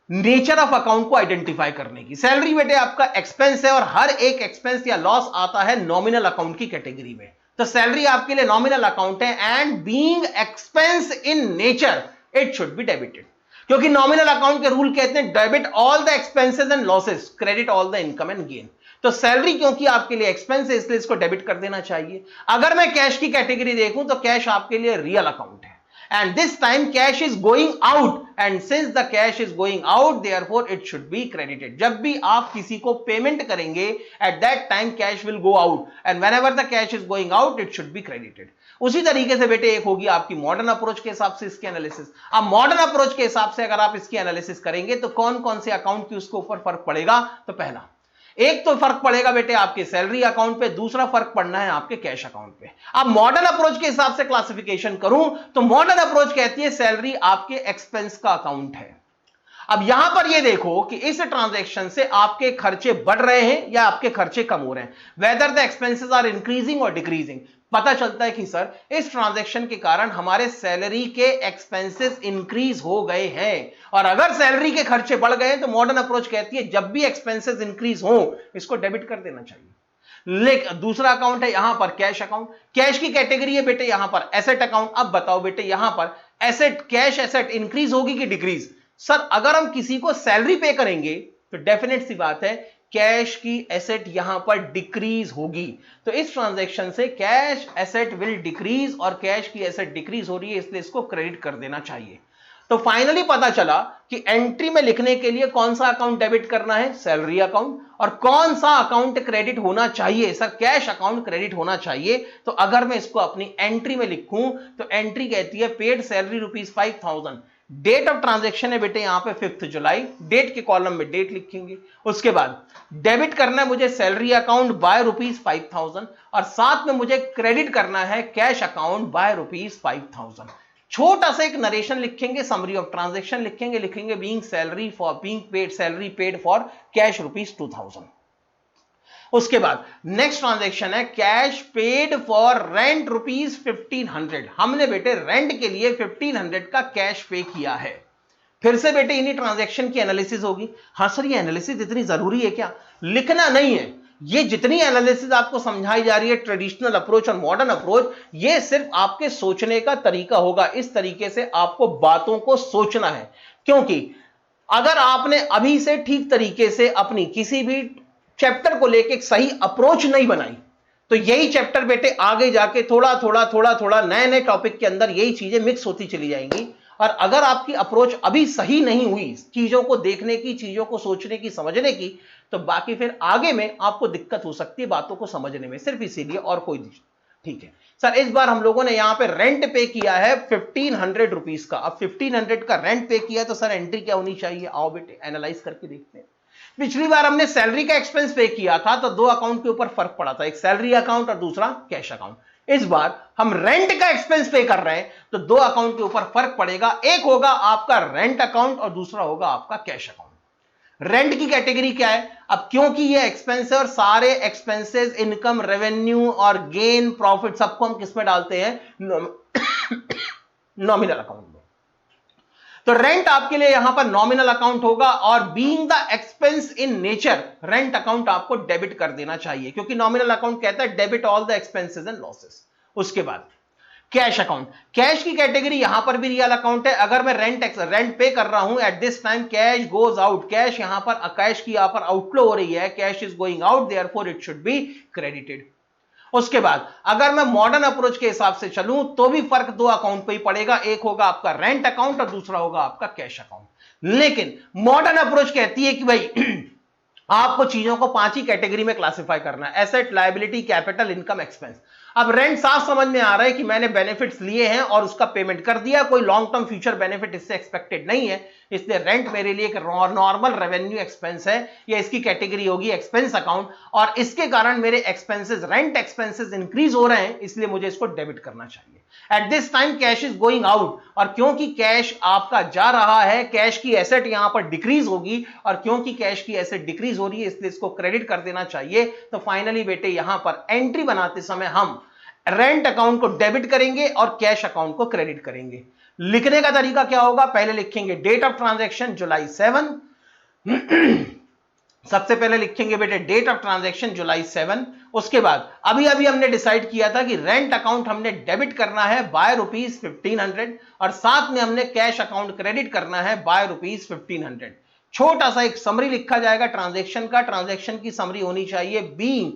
नेचर ऑफ अकाउंट को आइडेंटिफाई करने की। सैलरी बेटे आपका एक्सपेंस है और हर एक एक्सपेंस या लॉस आता है नॉमिनल अकाउंट की कैटेगरी में। तो सैलरी आपके लिए नॉमिनल अकाउंट है and being expense in nature it should be debited, क्योंकि नॉमिनल अकाउंट के रूल कहते हैं debit all the expenses and losses, credit all the income and gain. तो सैलरी क्योंकि आपके लिए एक्सपेंस है इसलिए इसको डेबिट कर देना चाहिए। अगर मैं कैश की कैटेगरी देखूं तो कैश आपके लिए रियल अकाउंट है, and this time cash is going out, and since the cash is going out therefore it should be credited। जब भी आप किसी को पेमेंट करेंगे at that time cash will go out, and whenever the cash is going out it should be credited। उसी तरीके से बेटे एक होगी आपकी मॉडर्न अप्रोच के हिसाब से इसकी एनालिसिस। अब मॉडर्न अप्रोच के हिसाब से अगर आप इसकी एनालिसिस करेंगे तो कौन कौन से अकाउंट की उसके ऊपर फर्क पड़ेगा? तो पहला एक तो फर्क पड़ेगा बेटे आपके सैलरी अकाउंट पे, दूसरा फर्क पड़ना है आपके कैश अकाउंट पे। अब मॉडर्न अप्रोच के हिसाब से क्लासिफिकेशन करूं तो मॉडर्न अप्रोच कहती है सैलरी आपके एक्सपेंस का अकाउंट है। अब यहां पर ये देखो कि इस ट्रांजैक्शन से आपके खर्चे बढ़ रहे हैं या आपके खर्चे कम हो रहे हैं, whether the expenses are increasing और डिक्रीजिंग। पता चलता है कि सर इस ट्रांजैक्शन के कारण हमारे सैलरी के एक्सपेंसेस इंक्रीज हो गए हैं, और अगर सैलरी के खर्चे बढ़ गए तो मॉडर्न अप्रोच कहती है जब भी एक्सपेंसेस इंक्रीज हो इसको डेबिट कर देना चाहिए। लेकिन दूसरा अकाउंट है यहां पर कैश अकाउंट, कैश की कैटेगरी है बेटे यहां पर एसेट अकाउंट। अब बताओ बेटे यहां पर एसेट, कैश एसेट इंक्रीज होगी कि डिक्रीज? सर अगर हम किसी को सैलरी पे करेंगे तो डेफिनेट सी बात है कैश की एसेट यहां पर डिक्रीज होगी। तो इस ट्रांजैक्शन से कैश एसेट विल डिक्रीज और कैश की एसेट डिक्रीज हो रही है, इसलिए इसको क्रेडिट कर देना चाहिए। तो फाइनली पता चला कि एंट्री में लिखने के लिए कौन सा अकाउंट डेबिट करना है, सैलरी अकाउंट, और कौन सा अकाउंट क्रेडिट होना चाहिए, सर कैश अकाउंट क्रेडिट होना चाहिए। तो अगर मैं इसको अपनी एंट्री में लिखूं तो एंट्री कहती है paid salary ₹5,000, date of transaction है बेटे यहां पे 5 जुलाई, डेट के कॉलम में डेट लिखेंगे। उसके बाद डेबिट करना है मुझे सैलरी अकाउंट बाय ₹5,000 और साथ में मुझे क्रेडिट करना है कैश अकाउंट बाय ₹5,000। छोटा सा एक नरेशन लिखेंगे, समरी ऑफ ट्रांजैक्शन लिखेंगे, लिखेंगे being paid salary paid for cash ₹2,000। उसके बाद नेक्स्ट ट्रांजैक्शन है कैश पेड फॉर रेंट ₹1,500। हमने बेटे रेंट के लिए 1,500 का कैश पे किया है। फिर से बेटे इन्हीं ट्रांजैक्शन की एनालिसिस होगी। हाँ सर ये एनालिसिस इतनी जरूरी है क्या? लिखना नहीं है, ये जितनी एनालिसिस आपको समझाई जा रही है ट्रेडिशनल अप्रोच और मॉडर्न अप्रोच, ये सिर्फ आपके सोचने का तरीका होगा। इस तरीके से आपको बातों को सोचना है, क्योंकि अगर आपने अभी से ठीक तरीके से अपनी किसी भी चैप्टर को लेके एक सही अप्रोच नहीं बनाई तो यही चैप्टर बेटे आगे जाके थोड़ा थोड़ा नए नए टॉपिक के अंदर यही चीजें मिक्स होती चली जाएंगी। और अगर आपकी अप्रोच अभी सही नहीं हुई चीजों को देखने की, चीजों को सोचने की, समझने की, तो बाकी फिर आगे में आपको दिक्कत हो सकती है बातों को समझने में, सिर्फ इसीलिए और कोई नहीं। ठीक है सर, इस बार हम लोगों ने यहां पे रेंट पे किया है 1,500 रुपीज का। अब 1,500 का रेंट पे किया तो सर एंट्री क्या होनी चाहिए? आओ बेटे एनालाइज करके देखते हैं। पिछली बार हमने सैलरी का एक्सपेंस पे किया था तो दो अकाउंट के ऊपर फर्क पड़ा था, एक सैलरी अकाउंट और दूसरा कैश अकाउंट। इस बार हम रेंट का एक्सपेंस पे कर रहे हैं तो दो अकाउंट के ऊपर फर्क पड़ेगा, एक होगा आपका रेंट अकाउंट और दूसरा होगा आपका कैश अकाउंट। रेंट की कैटेगरी क्या है? अब क्योंकि ये एक्सपेंस है और सारे एक्सपेंसेस, इनकम, रेवेन्यू और गेन, प्रॉफिट सबको हम किस में डालते हैं? नॉमिनल अकाउंट में। तो रेंट आपके लिए यहां पर नॉमिनल अकाउंट होगा और being the expense in nature rent account आपको डेबिट कर देना चाहिए, क्योंकि नॉमिनल अकाउंट कहता है debit all the expenses and losses. उसके बाद कैश अकाउंट, कैश की कैटेगरी यहां पर भी रियल अकाउंट है। अगर मैं रेंट पे कर रहा हूं at this time cash goes out, cash यहां पर कैश की यहां पर आउटफ्लो हो रही है, cash is going out, therefore it should be credited. उसके बाद अगर मैं मॉडर्न अप्रोच के हिसाब से चलूं तो भी फर्क दो अकाउंट पे ही पड़ेगा, एक होगा आपका रेंट अकाउंट और दूसरा होगा आपका कैश अकाउंट। लेकिन मॉडर्न अप्रोच कहती है कि भाई आपको चीजों को 5 ही कैटेगरी में क्लासिफाई करना है, asset, liability, capital, income, expense. अब रेंट साफ समझ में आ रहा है कि मैंने बेनिफिट्स लिए हैं और उसका पेमेंट कर दिया, कोई लॉन्ग टर्म फ्यूचर बेनिफिट इससे एक्सपेक्टेड नहीं है, इसलिए रेंट मेरे लिए एक नॉर्मल रेवेन्यू एक्सपेंस है, या इसकी कैटेगरी होगी एक्सपेंस अकाउंट, और इसके कारण मेरे एक्सपेंसेस, रेंट एक्सपेंसेस इंक्रीज हो रहे हैं, इसलिए मुझे इसको डेबिट करना चाहिए। At this time cash is going out, और क्योंकि कैश आपका जा रहा है, कैश की एसेट यहां पर डिक्रीज होगी, और क्योंकि कैश की एसेट डिक्रीज हो रही है इसलिए इसको क्रेडिट कर देना चाहिए। तो फाइनली बेटे यहां पर एंट्री बनाते समय हम रेंट अकाउंट को डेबिट करेंगे और कैश अकाउंट को क्रेडिट करेंगे। लिखने का तरीका क्या होगा? पहले लिखेंगे डेट ऑफ ट्रांजैक्शन जुलाई 7, सबसे पहले लिखेंगे बेटे डेट ऑफ ट्रांजैक्शन जुलाई 7। उसके बाद अभी हमने डिसाइड किया था कि रेंट अकाउंट हमने डेबिट करना है बाय ₹1,500 और साथ में हमने कैश अकाउंट क्रेडिट करना है बाय ₹1,500। छोटा सा एक समरी लिखा जाएगा ट्रांजैक्शन का, ट्रांजैक्शन की समरी होनी चाहिए बीइंग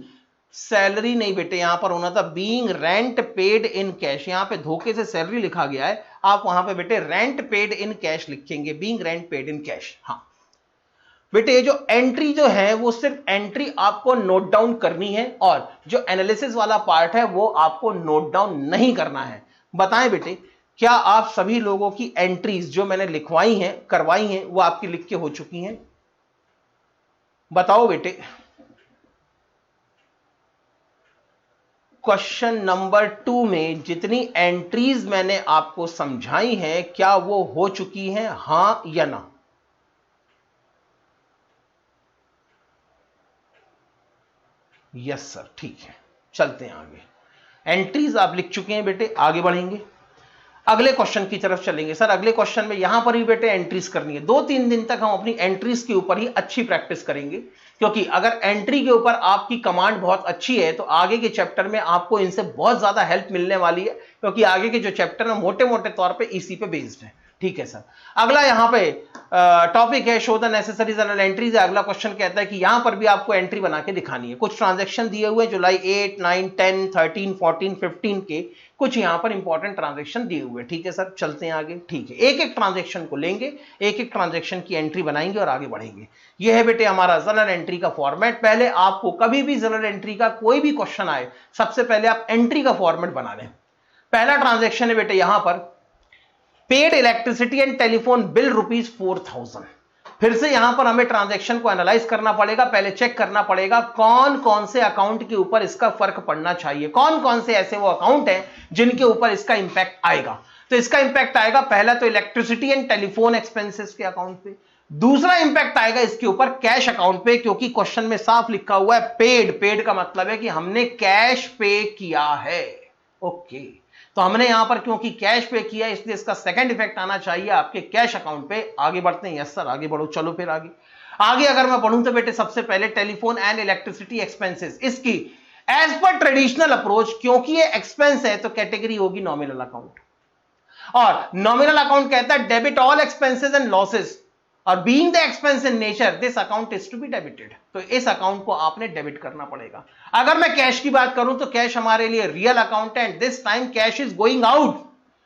सैलरी नहीं बेटे, यहां पर होना था being rent paid in cash, यहां पे धोखे से सैलरी लिखा गया है, आप वहां पे बेटे रेंट पेड इन कैश लिखेंगे, being rent paid in cash. हाँ बेटे ये जो एंट्री जो है वो सिर्फ एंट्री आपको नोट डाउन करनी है और जो एनालिसिस वाला पार्ट है वो आपको नोट डाउन नहीं करना है। बताएं बेटे क्या आप सभी लोगों की एंट्रीज जो मैंने लिखवाई हैं, करवाई हैं, वो आपकी लिख के हो चुकी हैं? बताओ बेटे। क्वेश्चन नंबर 2 में जितनी एंट्रीज मैंने आपको समझाई हैं क्या वो हो चुकी हैं, हां या ना? यस सर, ठीक है, चलते हैं आगे। एंट्रीज आप लिख चुके हैं बेटे, आगे बढ़ेंगे। अगले क्वेश्चन की तरफ चलेंगे। सर अगले क्वेश्चन में यहां पर भी बेटे एंट्रीज करनी है। 2-3 दिन तक हम अपनी एंट्रीज के ऊपर ही अच्छी प्रैक्टिस करेंगे, क्योंकि अगर एंट्री के ऊपर आपकी कमांड बहुत अच्छी है तो आगे के चैप्टर में आपको इनसे बहुत ज्यादा हेल्प मिलने वाली है, क्योंकि आगे के जो चैप्टर है मोटे मोटे तौर पर इसी पे बेस्ड है। ठीक है सर। अगला यहां पे टॉपिक है show the necessary general entries. अगला क्वेश्चन कहता है कि यहां पर भी आपको एंट्री बना के दिखानी है। कुछ ट्रांजैक्शन दिए हुए जुलाई 8, 9, 10, 13, 14, 15 के कुछ यहां पर इंपॉर्टेंट ट्रांजैक्शन दिए हुए। ठीक है सर, चलते हैं आगे। ठीक है, एक एक ट्रांजैक्शन को लेंगे, एक एक ट्रांजैक्शन की एंट्री बनाएंगे और आगे बढ़ेंगे। यह है बेटे हमारा जनरल एंट्री का फॉर्मेट। पहले आपको कभी भी जनरल एंट्री का कोई भी क्वेश्चन आए, सबसे पहले आप एंट्री का फॉर्मेट बना लें। पहला ट्रांजैक्शन है बेटे यहां पर paid electricity and telephone bill ₹4000। फिर से यहां पर हमें ट्रांजैक्शन को एनालाइज करना पड़ेगा। पहले चेक करना पड़ेगा कौन कौन से अकाउंट के ऊपर इसका फर्क पड़ना चाहिए, कौन कौन से ऐसे वो अकाउंट हैं जिनके ऊपर इसका इंपैक्ट आएगा। तो इसका इंपैक्ट आएगा पहला तो इलेक्ट्रिसिटी एंड टेलीफोन एक्सपेंसेस के अकाउंट पे, दूसरा इंपैक्ट आएगा इसके ऊपर कैश अकाउंट पे, क्योंकि क्वेश्चन में साफ लिखा हुआ है पेड। पेड का मतलब है कि हमने कैश पे किया है। ओके, तो हमने यहां पर क्योंकि कैश पे किया इसलिए इसका सेकंड इफेक्ट आना चाहिए आपके कैश अकाउंट पे। आगे बढ़ते हैं। यस सर, आगे बढ़ो। चलो फिर आगे आगे अगर मैं बढ़ूं तो बेटे सबसे पहले टेलीफोन एंड इलेक्ट्रिसिटी एक्सपेंसेस, इसकी एज पर ट्रेडिशनल अप्रोच, क्योंकि ये एक्सपेंस है तो कैटेगरी होगी नॉमिनल अकाउंट। और नॉमिनल अकाउंट कहता है debit all expenses and losses, और being the expense in nature this account is to be debited. तो इस अकाउंट को आपने डेबिट करना पड़ेगा। अगर मैं कैश की बात करूं तो कैश हमारे लिए रियल अकाउंट है and this time cash is going out,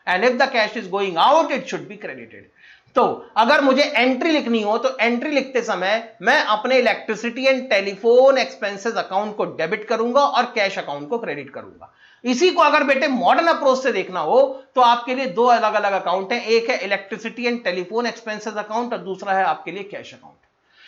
and if the cash is going out it should be credited. तो अगर मुझे एंट्री लिखनी हो तो एंट्री लिखते समय मैं अपने electricity and telephone expenses account को डेबिट करूंगा और कैश अकाउंट को क्रेडिट करूंगा। इसी को अगर बेटे मॉडर्न अप्रोच से देखना हो तो आपके लिए दो अलग अलग अकाउंट हैं, एक है electricity and telephone expenses account और दूसरा है आपके लिए cash account.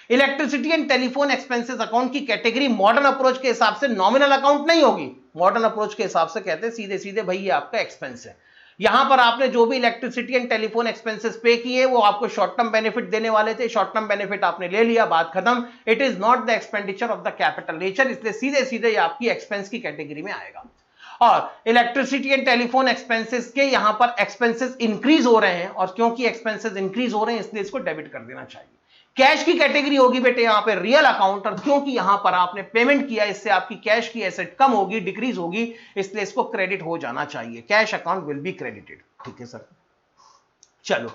Electricity and telephone expenses account की कैटेगरी मॉडर्न अप्रोच के हिसाब से नॉमिनल अकाउंट नहीं होगी। मॉडर्न अप्रोच के हिसाब से कहते हैं सीधे सीधे भाई ये आपका एक्सपेंस है। यहां पर आपने जो भी इलेक्ट्रिसिटी एंड टेलीफोन एक्सपेंसेस पे किए वो आपको शॉर्ट टर्म बेनिफिट देने वाले थे, शॉर्ट टर्म बेनिफिट आपने ले लिया, बात खत्म। It is not the expenditure of the capital nature, इसलिए सीधे सीधे ये आपकी एक्सपेंस की कैटेगरी में आएगा। और इलेक्ट्रिसिटी एंड टेलीफोन एक्सपेंसेस के यहां पर एक्सपेंसेस इंक्रीज हो रहे हैं और क्योंकि एक्सपेंसेस इंक्रीज हो रहे हैं इसलिए इसको डेबिट कर देना चाहिए। कैश की कैटेगरी होगी बेटे यहां पे रियल अकाउंट, और क्योंकि यहां पर आपने पेमेंट किया इससे आपकी कैश की एसेट कम होगी, डिक्रीज होगी, इसलिए इसको क्रेडिट हो जाना चाहिए। Cash account will be credited. ठीक है सर, चलो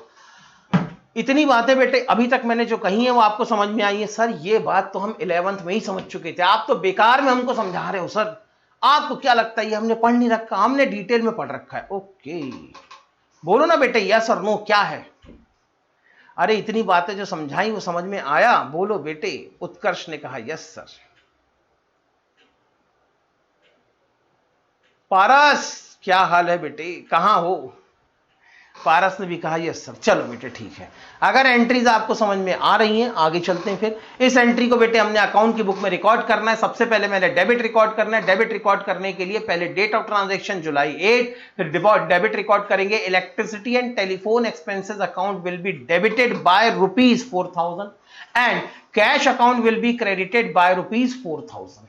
इतनी बातें बेटे अभी तक मैंने जो कही है वो आपको समझ में आई है। सर ये बात तो हम 11th में ही समझ चुके थे, आप तो बेकार में हमको समझा रहे हो सर, आपको क्या लगता है ये हमने पढ़ नहीं रखा, हमने डिटेल में पढ़ रखा है। ओके, बोलो ना बेटे यस और नो क्या है। अरे इतनी बातें जो समझाई वो समझ में आया, बोलो बेटे। उत्कर्ष ने कहा यस सर। पारस क्या हाल है बेटे, कहां हो। पारस ने भी कहा यस सर। चलो बेटे ठीक है, अगर एंट्रीज आपको समझ में आ रही हैं आगे चलते हैं। फिर इस एंट्री को बेटे हमने अकाउंट की बुक में रिकॉर्ड करना है। सबसे पहले मैंने डेबिट रिकॉर्ड करना है। डेबिट रिकॉर्ड करने के लिए पहले डेट ऑफ ट्रांजैक्शन जुलाई 8, फिर डेबिट रिकॉर्ड करेंगे electricity and telephone expenses account will be debited by ₹4000 and cash account will be credited bye ₹4000।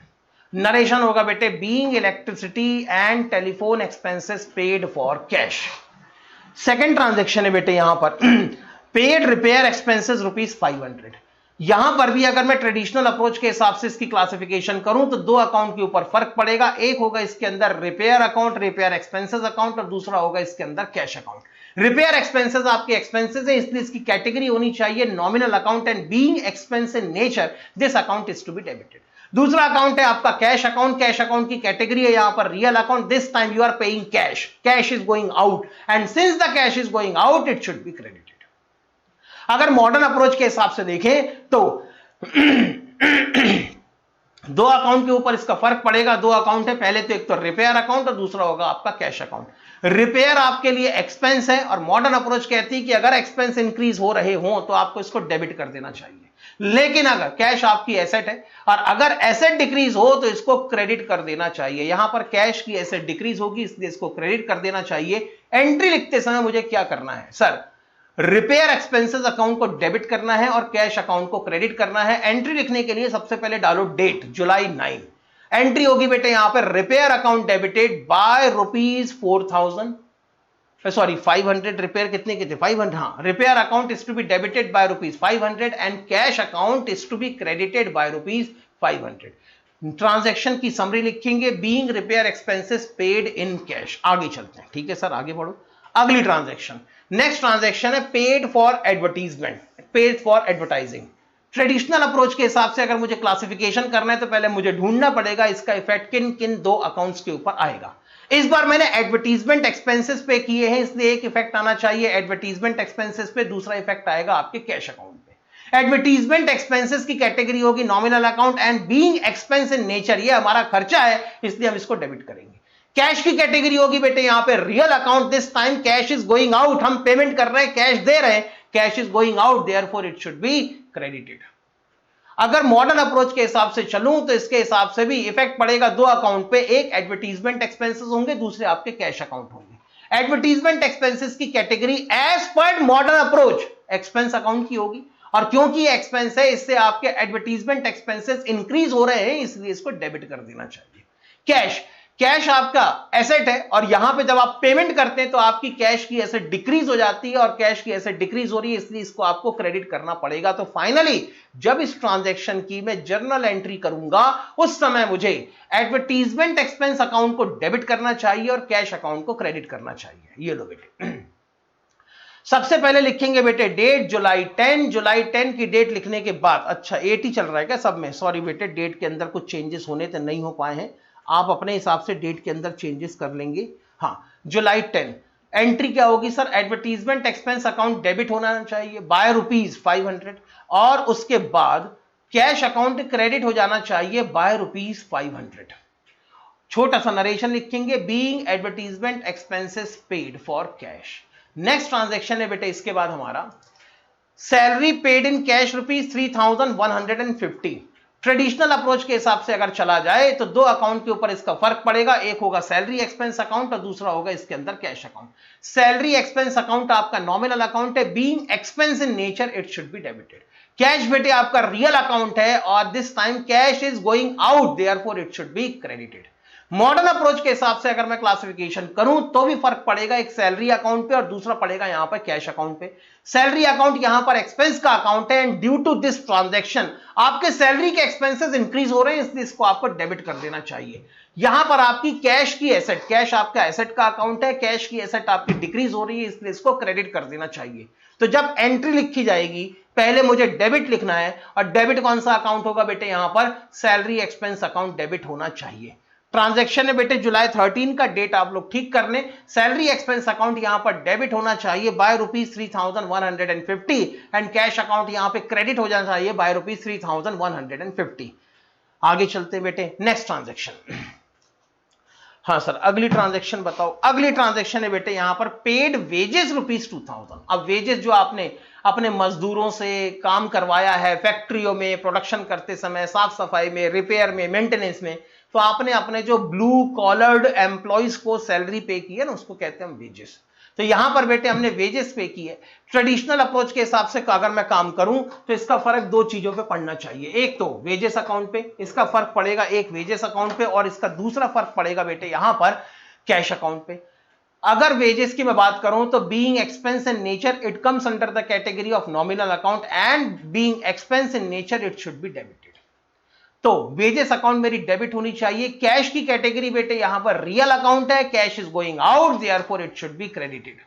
Narration होगा बेटे being electricity and telephone expenses paid for cash. Second transaction है बेटे यहां पर paid repair expenses ₹500। यहां पर भी अगर मैं ट्रेडिशनल अप्रोच के हिसाब से इसकी क्लासिफिकेशन करूं तो दो अकाउंट के ऊपर फर्क पड़ेगा। एक होगा इसके अंदर repair account, repair expenses account, और दूसरा होगा इसके अंदर कैश अकाउंट। रिपेयर एक्सपेंसेस आपके एक्सपेंसेस है इसलिए इसकी कैटेगरी होनी चाहिए nominal account and being expense in nature this account is to be debited. दूसरा अकाउंट है आपका कैश अकाउंट। कैश अकाउंट की कैटेगरी है यहां पर real account, this time you are paying cash, cash is going out and since the cash is going out it should be credited. अगर modern approach के हिसाब से देखें तो दो अकाउंट के ऊपर इसका फर्क पड़ेगा। दो अकाउंट है, पहले तो एक तो रिपेयर अकाउंट और दूसरा होगा आपका कैश अकाउंट। रिपेयर आपके लिए एक्सपेंस है और मॉडर्न अप्रोच कहती है कि अगर एक्सपेंस इंक्रीज हो रहे हो तो आपको इसको डेबिट कर देना चाहिए। लेकिन अगर कैश आपकी एसेट है और अगर एसेट डिक्रीज हो तो इसको क्रेडिट कर देना चाहिए। यहां पर कैश की एसेट डिक्रीज होगी इसलिए इसको क्रेडिट कर देना चाहिए। एंट्री लिखते समय मुझे क्या करना है सर, रिपेयर एक्सपेंसेस अकाउंट को डेबिट करना है और कैश अकाउंट को क्रेडिट करना है। एंट्री लिखने के लिए सबसे पहले डालो डेट जुलाई 9। एंट्री होगी बेटे यहां पर repair account debited by ₹4000 sorry 500 repair कितने के थे 500, हाँ repair account is to be debited by ₹500 and cash account is to be credited by ₹500। Transaction की समरी लिखेंगे being repair expenses paid in cash. आगे चलते हैं, ठीक है सर आगे बढ़ो। अगली ट्रांजैक्शन, नेक्स्ट ट्रांजैक्शन है paid for advertisement, paid for advertising. Traditional approach के हिसाब से अगर मुझे क्लासिफिकेशन करना है तो पहले मुझे ढूंढना पड़ेगा इसका इफेक्ट किन किन दो अकाउंट्स के ऊपर आएगा। इस बार मैंने एडवर्टीजमेंट एक्सपेंसेस पे किए हैं, इसलिए एक इफेक्ट आना चाहिए एडवर्टीजमेंट एक्सपेंसेस पे, दूसरा इफेक्ट आएगा आपके कैश अकाउंट पे। एडवर्टीजमेंट एक्सपेंसेस की कैटेगरी होगी nominal account and being expense in nature, ये हमारा खर्चा है इसलिए हम इसको डेबिट करेंगे। कैश की कैटेगरी होगी बेटे यहां पे real account, this time cash is going out, हम पेमेंट कर रहे हैं, कैश दे रहे हैं, cash is going out, therefore it should be credited. अगर मॉडर्न अप्रोच के हिसाब से चलूं तो इसके हिसाब से भी इफेक्ट पड़ेगा दो अकाउंट पे, एक एडवर्टीजमेंट एक्सपेंसेस होंगे, दूसरे आपके कैश अकाउंट होंगे। एडवर्टीजमेंट एक्सपेंसेस की कैटेगरी एज पर मॉडर्न अप्रोच एक्सपेंस अकाउंट की होगी, और क्योंकि ये एक्सपेंस है इससे आपके एडवर्टीजमेंट एक्सपेंसेस इंक्रीज हो रहे हैं इसलिए इसको डेबिट कर देना चाहिए। कैश, कैश आपका एसेट है और यहां पे जब आप पेमेंट करते हैं तो आपकी कैश की एसेट डिक्रीज हो जाती है और कैश की एसेट डिक्रीज हो रही है इसलिए इसको आपको क्रेडिट करना पड़ेगा। तो फाइनली जब इस ट्रांजैक्शन की मैं जर्नल एंट्री करूंगा उस समय मुझे एडवर्टीजमेंट एक्सपेंस अकाउंट को डेबिट करना चाहिए और कैश अकाउंट को क्रेडिट करना चाहिए। ये लो बेटे, सबसे पहले लिखेंगे बेटे डेट जुलाई 10, जुलाई 10 की डेट लिखने के बाद, अच्छा 8 ही चल रहा है क्या सब में, सॉरी बेटे डेट के अंदर कुछ चेंजेस होने तो नहीं हो पाए हैं, आप अपने हिसाब से डेट के अंदर चेंजेस कर लेंगे। हाँ जुलाई 10 एंट्री क्या होगी sir, advertisement expense account debit होना चाहिए बाय ₹500 और उसके बाद कैश अकाउंट क्रेडिट हो जाना चाहिए बाय ₹500। छोटा सा नरेशन लिखेंगे being advertisement expenses paid for cash. Next transaction है बेटे इसके बाद हमारा salary paid in cash ₹3,150। Traditional approach के हिसाब से अगर चला जाए तो दो अकाउंट के ऊपर इसका फर्क पड़ेगा, एक होगा सैलरी एक्सपेंस अकाउंट और दूसरा होगा इसके अंदर cash account. Salary expense account आपका नॉमिनल अकाउंट है, being expense in nature it should be debited. Cash बेटे आपका रियल अकाउंट है और this time cash is going out, therefore it should be credited. Modern approach के हिसाब से अगर मैं क्लासिफिकेशन करूं तो भी फर्क पड़ेगा, एक सैलरी अकाउंट पे और दूसरा पड़ेगा यहां पर कैश अकाउंट पे। सैलरी अकाउंट यहां पर एक्सपेंस का अकाउंट है and due to this transaction आपके सैलरी के एक्सपेंसेस इंक्रीज हो रहे हैं इसलिए इसको आपको डेबिट कर देना चाहिए। यहां पर आपकी कैश की एसेट, कैश आपका एसेट का अकाउंट है, कैश की एसेट आपकी डिक्रीज हो रही है इसलिए इसको क्रेडिट कर देना चाहिए। तो जब एंट्री लिखी जाएगी पहले मुझे डेबिट लिखना है और डेबिट कौन सा अकाउंट होगा बेटे, यहां पर सैलरी एक्सपेंस अकाउंट डेबिट होना चाहिए। ट्रांजैक्शन है बेटे जुलाई 13 का, डेट आप लोग ठीक कर लें। सैलरी एक्सपेंस अकाउंट यहां पर डेबिट होना चाहिए बाय ₹3,150 एंड कैश अकाउंट यहां पे क्रेडिट हो जाना चाहिए बाय ₹3,150। आगे चलते बेटे नेक्स्ट ट्रांजैक्शन। हाँ सर अगली ट्रांजैक्शन बताओ। अगली ट्रांजैक्शन है बेटे यहां पर पेड वेजेस ₹2,000। अब वेजेस जो आपने अपने मजदूरों से काम करवाया है फैक्ट्रियों में, प्रोडक्शन करते समय, साफ सफाई में, रिपेयर में, मेंटेनेंस में, तो आपने अपने जो ब्लू कॉलर्ड एम्प्लॉइज को सैलरी पे की है ना उसको कहते हैं हम वेजेस। तो यहां पर बेटे हमने वेजेस पे की है। ट्रेडिशनल अप्रोच के हिसाब से अगर मैं काम करूं तो इसका फर्क दो चीजों पे पड़ना चाहिए, एक तो वेजेस अकाउंट पे इसका फर्क पड़ेगा, एक वेजेस अकाउंट पे, और इसका दूसरा फर्क पड़ेगा बेटे यहां पर कैश अकाउंट पे। अगर वेजेस की मैं बात करूं तो being expense in nature it comes under the category of nominal account and being expense in nature it should be debited. तो वेजेस अकाउंट मेरी डेबिट होनी चाहिए। कैश की कैटेगरी बेटे यहां पर रियल अकाउंट है, cash is going out, therefore it should be credited.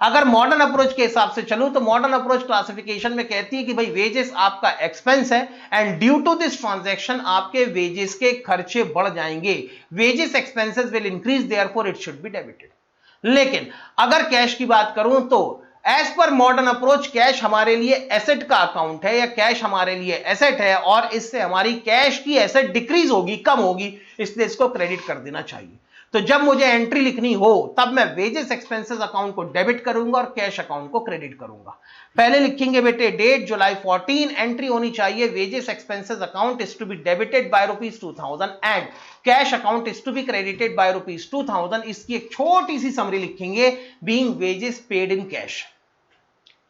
अगर मॉडर्न अप्रोच के हिसाब से चलूं तो मॉडर्न अप्रोच क्लासिफिकेशन में कहती है कि भाई वेजेस आपका एक्सपेंस है and due to this transaction आपके वेजेस के खर्चे बढ़ जाएंगे, wages expenses will increase, therefore it should be debited. लेकिन अगर कैश की बात करूं तो एज पर मॉडर्न अप्रोच कैश हमारे लिए एसेट का अकाउंट है या कैश हमारे लिए एसेट है और इससे हमारी कैश की एसेट डिक्रीज होगी, कम होगी, इसलिए इसको क्रेडिट कर देना चाहिए। तो जब मुझे एंट्री लिखनी हो तब मैं वेजेस एक्सपेंसेस अकाउंट को डेबिट करूंगा और कैश अकाउंट को क्रेडिट करूंगा। पहले लिखेंगे बेटे डेट जुलाई 14, एंट्री होनी चाहिए wages expenses account is to be debited by ₹2,000 and cash account is to be credited by ₹2,000। इसकी एक छोटी सी समरी लिखेंगे being wages paid in cash.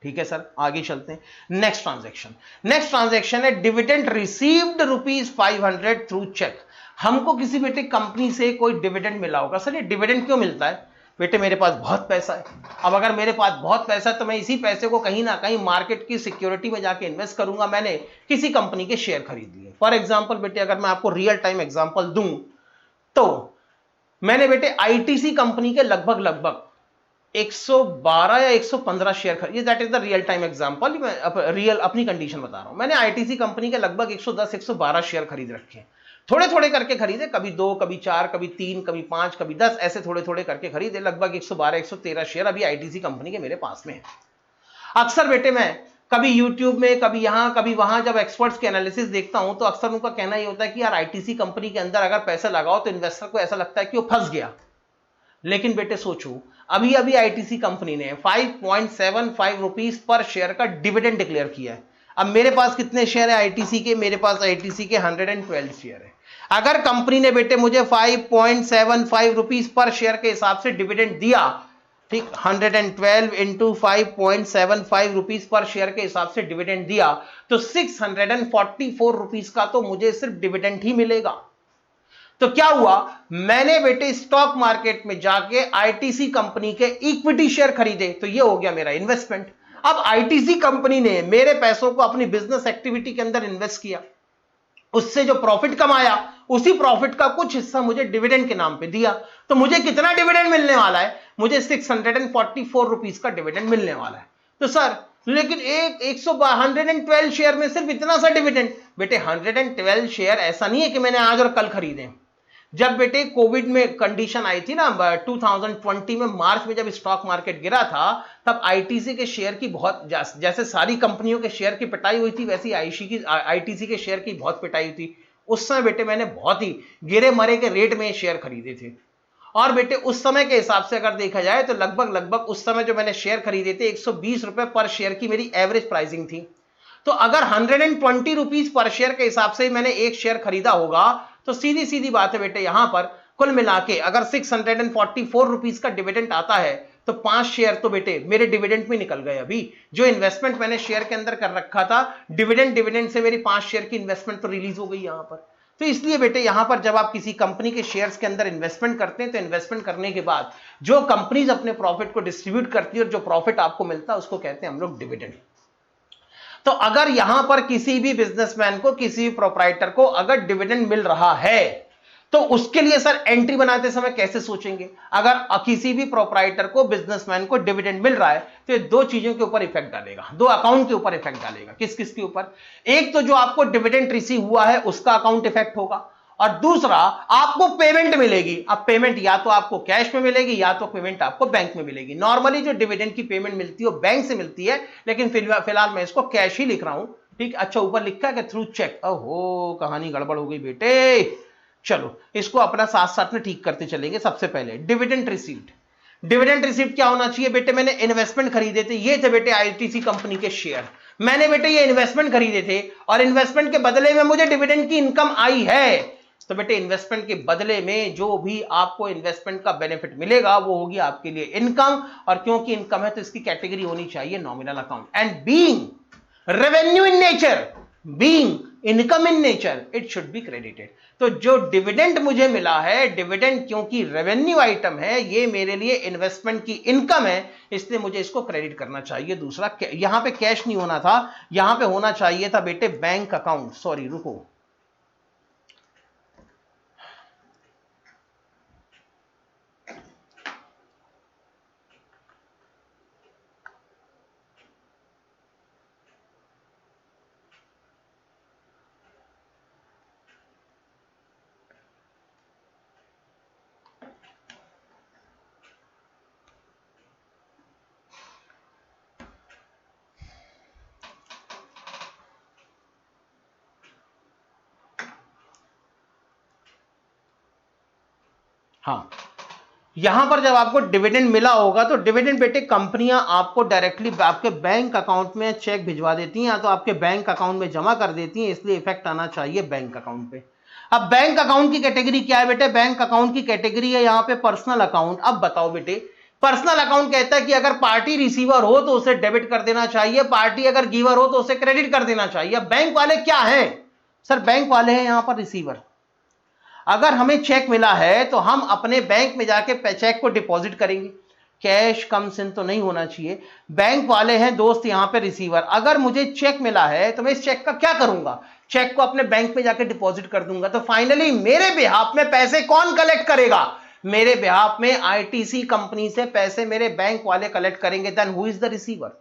ठीक है सर आगे चलते हैं नेक्स्ट ट्रांजैक्शन। नेक्स्ट ट्रांजैक्शन है डिविडेंड रिसीव्ड ₹500 थ्रू चेक। हमको किसी बेटे कंपनी से कोई डिविडेंड मिला होगा। सर ये डिविडेंड क्यों मिलता है? बेटे मेरे पास बहुत पैसा है। अब अगर मेरे पास बहुत पैसा है तो मैं इसी पैसे को कहीं ना कहीं मार्केट की सिक्योरिटी में जाके इन्वेस्ट करूंगा। मैंने किसी कंपनी के शेयर खरीद लिए। फॉर एग्जांपल बेटे अगर मैं आपको रियल टाइम एग्जांपल दूं तो मैंने बेटे आईटीसी कंपनी के लगभग 112 या 115 शेयर खरीदे। That is the real time example, मैं रियल अपनी कंडीशन बता रहा हूं। मैंने आईटीसी कंपनी के लगभग 110 112 शेयर खरीद रखे हैं। थोड़े थोड़े करके खरीदे, कभी 2, कभी 4, कभी 3, कभी 5, कभी 10, ऐसे थोड़े थोड़े करके खरीदे। लगभग 112 113 शेयर अभी आईटीसी कंपनी के मेरे पास में है। अक्सर बेटे मैं कभी यूट्यूब में, कभी यहां कभी वहां जब एक्सपर्ट्स के एनालिसिस देखता हूं तो अक्सर उनका कहना यह होता है कि यार आईटीसी कंपनी के अंदर अगर पैसा लगाओ तो इन्वेस्टर को ऐसा लगता है कि वो फंस गया। लेकिन बेटे सोचो, अभी अभी आईटीसी कंपनी ने 5.75 रुपीस पर शेयर का डिविडेंड डिक्लेयर किया है। अब मेरे पास कितने शेयर है आईटीसी के? मेरे पास आईटीसी के 112 शेयर है। अगर कंपनी ने बेटे मुझे 5.75 रुपीस पर शेयर के हिसाब से डिविडेंड दिया, ठीक, 112 इंटू 5.75 रुपीस पर शेयर के हिसाब से डिविडेंड दिया तो 644 रुपीस का तो मुझे सिर्फ डिविडेंड ही मिलेगा। तो क्या हुआ, मैंने बेटे स्टॉक मार्केट में जाके आईटीसी कंपनी के इक्विटी शेयर खरीदे, तो ये हो गया मेरा इन्वेस्टमेंट। अब आईटीसी कंपनी ने मेरे पैसों को अपनी बिजनेस एक्टिविटी के अंदर इन्वेस्ट किया, उससे जो प्रॉफिट कमाया उसी प्रॉफिट का कुछ हिस्सा मुझे डिविडेंड के नाम पे दिया। तो मुझे कितना डिविडेंड मिलने वाला है? मुझे 644 रुपीस का डिविडेंड मिलने वाला है। तो सर लेकिन 112 शेयर में सिर्फ इतना सा डिविडेंड। बेटे 112 शेयर ऐसा नहीं है कि मैंने आज और कल खरीदे। जब बेटे कोविड में कंडीशन आई थी ना 2020 में मार्च में, जब स्टॉक मार्केट गिरा था, तब आईटीसी के शेयर की बहुत, जैसे सारी कंपनियों के शेयर की पिटाई हुई थी वैसी आईटीसी के शेयर की बहुत पिटाई हुई थी। उस समय बेटे मैंने बहुत ही गिरे मरे के रेट में शेयर खरीदे थे। और बेटे उस समय के हिसाब से अगर देखा जाए तो लगभग उस समय जो मैंने शेयर खरीदे थे 120 रुपए पर शेयर की मेरी एवरेज प्राइसिंग थी। तो अगर 120 रुपीस पर शेयर के हिसाब से मैंने एक शेयर खरीदा होगा तो सीधी सीधी बात है बेटे, यहां पर कुल मिला के अगर 644 रुपीस का डिविडेंड आता है तो 5 शेयर तो बेटे मेरे डिविडेंड में निकल गए। अभी जो इन्वेस्टमेंट मैंने शेयर के अंदर कर रखा था, डिविडेंड से मेरी 5 शेयर की इन्वेस्टमेंट तो रिलीज हो गई यहां पर। तो इसलिए बेटे यहां पर जब आप किसी कंपनी के शेयर्स के अंदर इन्वेस्टमेंट करते हैं तो इन्वेस्टमेंट करने के बाद जो कंपनीज अपने प्रॉफिट को डिस्ट्रीब्यूट करती है और जो प्रॉफिट आपको मिलता है उसको कहते हैं हम लोग डिविडेंड। तो अगर यहां पर किसी भी बिजनेसमैन को, किसी भी प्रोप्राइटर को अगर डिविडेंड मिल रहा है तो उसके लिए सर एंट्री बनाते समय कैसे सोचेंगे? अगर किसी भी प्रोप्राइटर को, बिजनेसमैन को डिविडेंड मिल रहा है तो ये दो चीजों के ऊपर इफेक्ट डालेगा, दो अकाउंट के ऊपर इफेक्ट डालेगा। किस किस के ऊपर? एक तो जो आपको डिविडेंड रिसीव हुआ है उसका अकाउंट इफेक्ट होगा, और दूसरा आपको पेमेंट मिलेगी। अब पेमेंट या तो आपको कैश में मिलेगी या तो पेमेंट आपको बैंक में मिलेगी। नॉर्मली जो डिविडेंड की पेमेंट मिलती है वो बैंक से मिलती है, लेकिन फिलहाल मैं इसको कैश ही लिख रहा हूं, ठीक। अच्छा ऊपर लिखा है कि थ्रू चेक। ओहो कहानी गड़बड़ हो गई बेटे। चलो इसको अपना साथ साथ में ठीक करते चलेंगे। सबसे पहले डिविडेंड रिसीव्ड। डिविडेंड रिसीव्ड क्या होना चाहिए बेटे? मैंने इन्वेस्टमेंट खरीदे थे, ये थे बेटे आईटीसी कंपनी के शेयर। मैंने बेटे ये इन्वेस्टमेंट खरीदे थे और इन्वेस्टमेंट के बदले में मुझे डिविडेंड की इनकम आई है। तो बेटे इन्वेस्टमेंट के बदले में जो भी आपको इन्वेस्टमेंट का बेनिफिट मिलेगा वो होगी आपके लिए इनकम, और क्योंकि इनकम है तो इसकी कैटेगरी होनी चाहिए nominal account. And being revenue in nature, being income in nature, it should be credited. तो जो डिविडेंड मुझे मिला है, डिविडेंड क्योंकि रेवेन्यू आइटम है, ये मेरे लिए इन्वेस्टमेंट की इनकम है, इसलिए मुझे इसको क्रेडिट करना चाहिए। दूसरा, यहां पे कैश नहीं होना था, यहां पे होना चाहिए था बेटे बैंक अकाउंट। सॉरी रुको, हाँ, यहां पर जब आपको डिविडेंड मिला होगा तो डिविडेंड बेटे कंपनियां आपको डायरेक्टली आपके बैंक अकाउंट में चेक भिजवा देती हैं या तो आपके बैंक अकाउंट में जमा कर देती हैं, इसलिए इफेक्ट आना चाहिए बैंक अकाउंट पे। अब बैंक अकाउंट की कैटेगरी क्या है बेटे? बैंक अकाउंट की कैटेगरी है यहां पे पर्सनल अकाउंट। अब बताओ बेटे, पर्सनल अकाउंट कहता है कि अगर पार्टी रिसीवर हो तो उसे डेबिट कर देना चाहिए, पार्टी अगर गिवर हो तो उसे क्रेडिट कर देना चाहिए। अब बैंक वाले क्या है? सर बैंक वाले हैं यहां पर रिसीवर। अगर हमें चेक मिला है तो हम अपने बैंक में जाके चेक को डिपॉजिट करेंगे। कैश कम्स इन तो नहीं होना चाहिए। बैंक वाले हैं दोस्त यहां पे रिसीवर, अगर मुझे चेक मिला है तो मैं इस चेक का क्या करूंगा, चेक को अपने बैंक में जाके डिपॉजिट कर दूंगा। तो फाइनली मेरे बिहाफ में पैसे कौन कलेक्ट करेगा, मेरे बिहाफ में आईटीसी कंपनी से पैसे मेरे बैंक वाले कलेक्ट करेंगे। Then who is the receiver,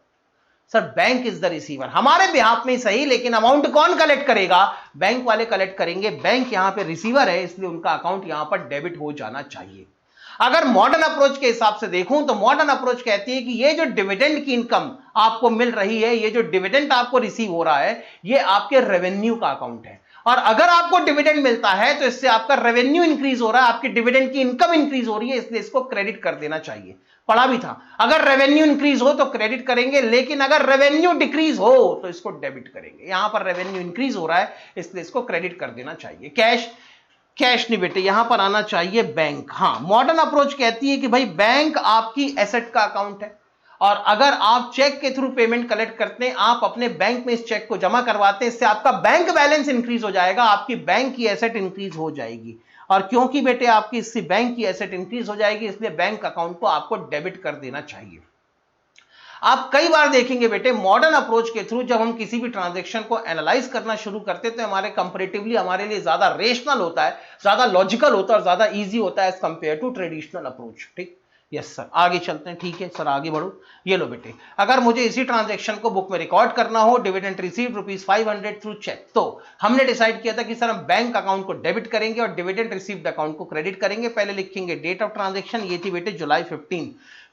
sir bank is the receiver. हमारे बिहाफ में सही, लेकिन अमाउंट कौन कलेक्ट करेगा, बैंक वाले कलेक्ट करेंगे। बैंक यहां पे रिसीवर है, इसलिए उनका अकाउंट यहां पर डेबिट हो जाना चाहिए। अगर मॉडर्न अप्रोच के हिसाब से देखूं तो मॉडर्न अप्रोच कहती है कि ये जो डिविडेंड की इनकम आपको मिल रही है, ये जो डिविडेंड आपको रिसीव हो रहा है, ये आपके रेवेन्यू का अकाउंट है। और अगर आपको डिविडेंड मिलता है तो इससे आपका रेवेन्यू इंक्रीज हो रहा है, आपकी डिविडेंड की इनकम इंक्रीज हो रही है, इसलिए इसको क्रेडिट कर देना चाहिए। पढ़ा भी था, अगर रेवेन्यू इंक्रीज हो तो क्रेडिट करेंगे, लेकिन अगर रेवेन्यू डिक्रीज हो तो इसको डेबिट करेंगे। यहां पर रेवेन्यू इंक्रीज हो रहा है, इसलिए इसको क्रेडिट कर देना चाहिए। कैश नहीं बेटे, यहां पर आना चाहिए बैंक। हां, मॉडर्न अप्रोच कहती है कि भाई बैंक आपकी एसेट का अकाउंट है, और अगर आप चेक के थ्रू पेमेंट कलेक्ट करते हैं, आप अपने बैंक में इस चेक को जमा करवाते हैं, इससे आपका बैंक बैलेंस इंक्रीज हो जाएगा, आपकी बैंक की एसेट इंक्रीज हो जाएगी। और क्योंकि बेटे आपकी इससे बैंक की एसेट इंक्रीज हो जाएगी, इसलिए बैंक अकाउंट को आपको डेबिट कर देना चाहिए। आप कई बार देखेंगे बेटे मॉडर्न अप्रोच के थ्रू जब हम किसी भी ट्रांजैक्शन को एनालाइज करना शुरू करते हैं तो हमारे कंपैरेटिवली हमारे लिए ज्यादा रेशनल होता है, ज्यादा लॉजिकल होता है और ज्यादा इजी होता है as compare to traditional approach. ठीक, यस सर, आगे चलते हैं। ठीक है सर, आगे बढ़ो। ये लो बेटे, अगर मुझे इसी ट्रांजैक्शन को बुक में रिकॉर्ड करना हो, डिविडेंड रिसीव्ड ₹500 थ्रू चेक, तो हमने डिसाइड किया था कि सर हम बैंक अकाउंट को डेबिट करेंगे और डिविडेंड रिसीव्ड अकाउंट को क्रेडिट करेंगे। पहले लिखेंगे डेट ऑफ ट्रांजैक्शन, ये थी बेटे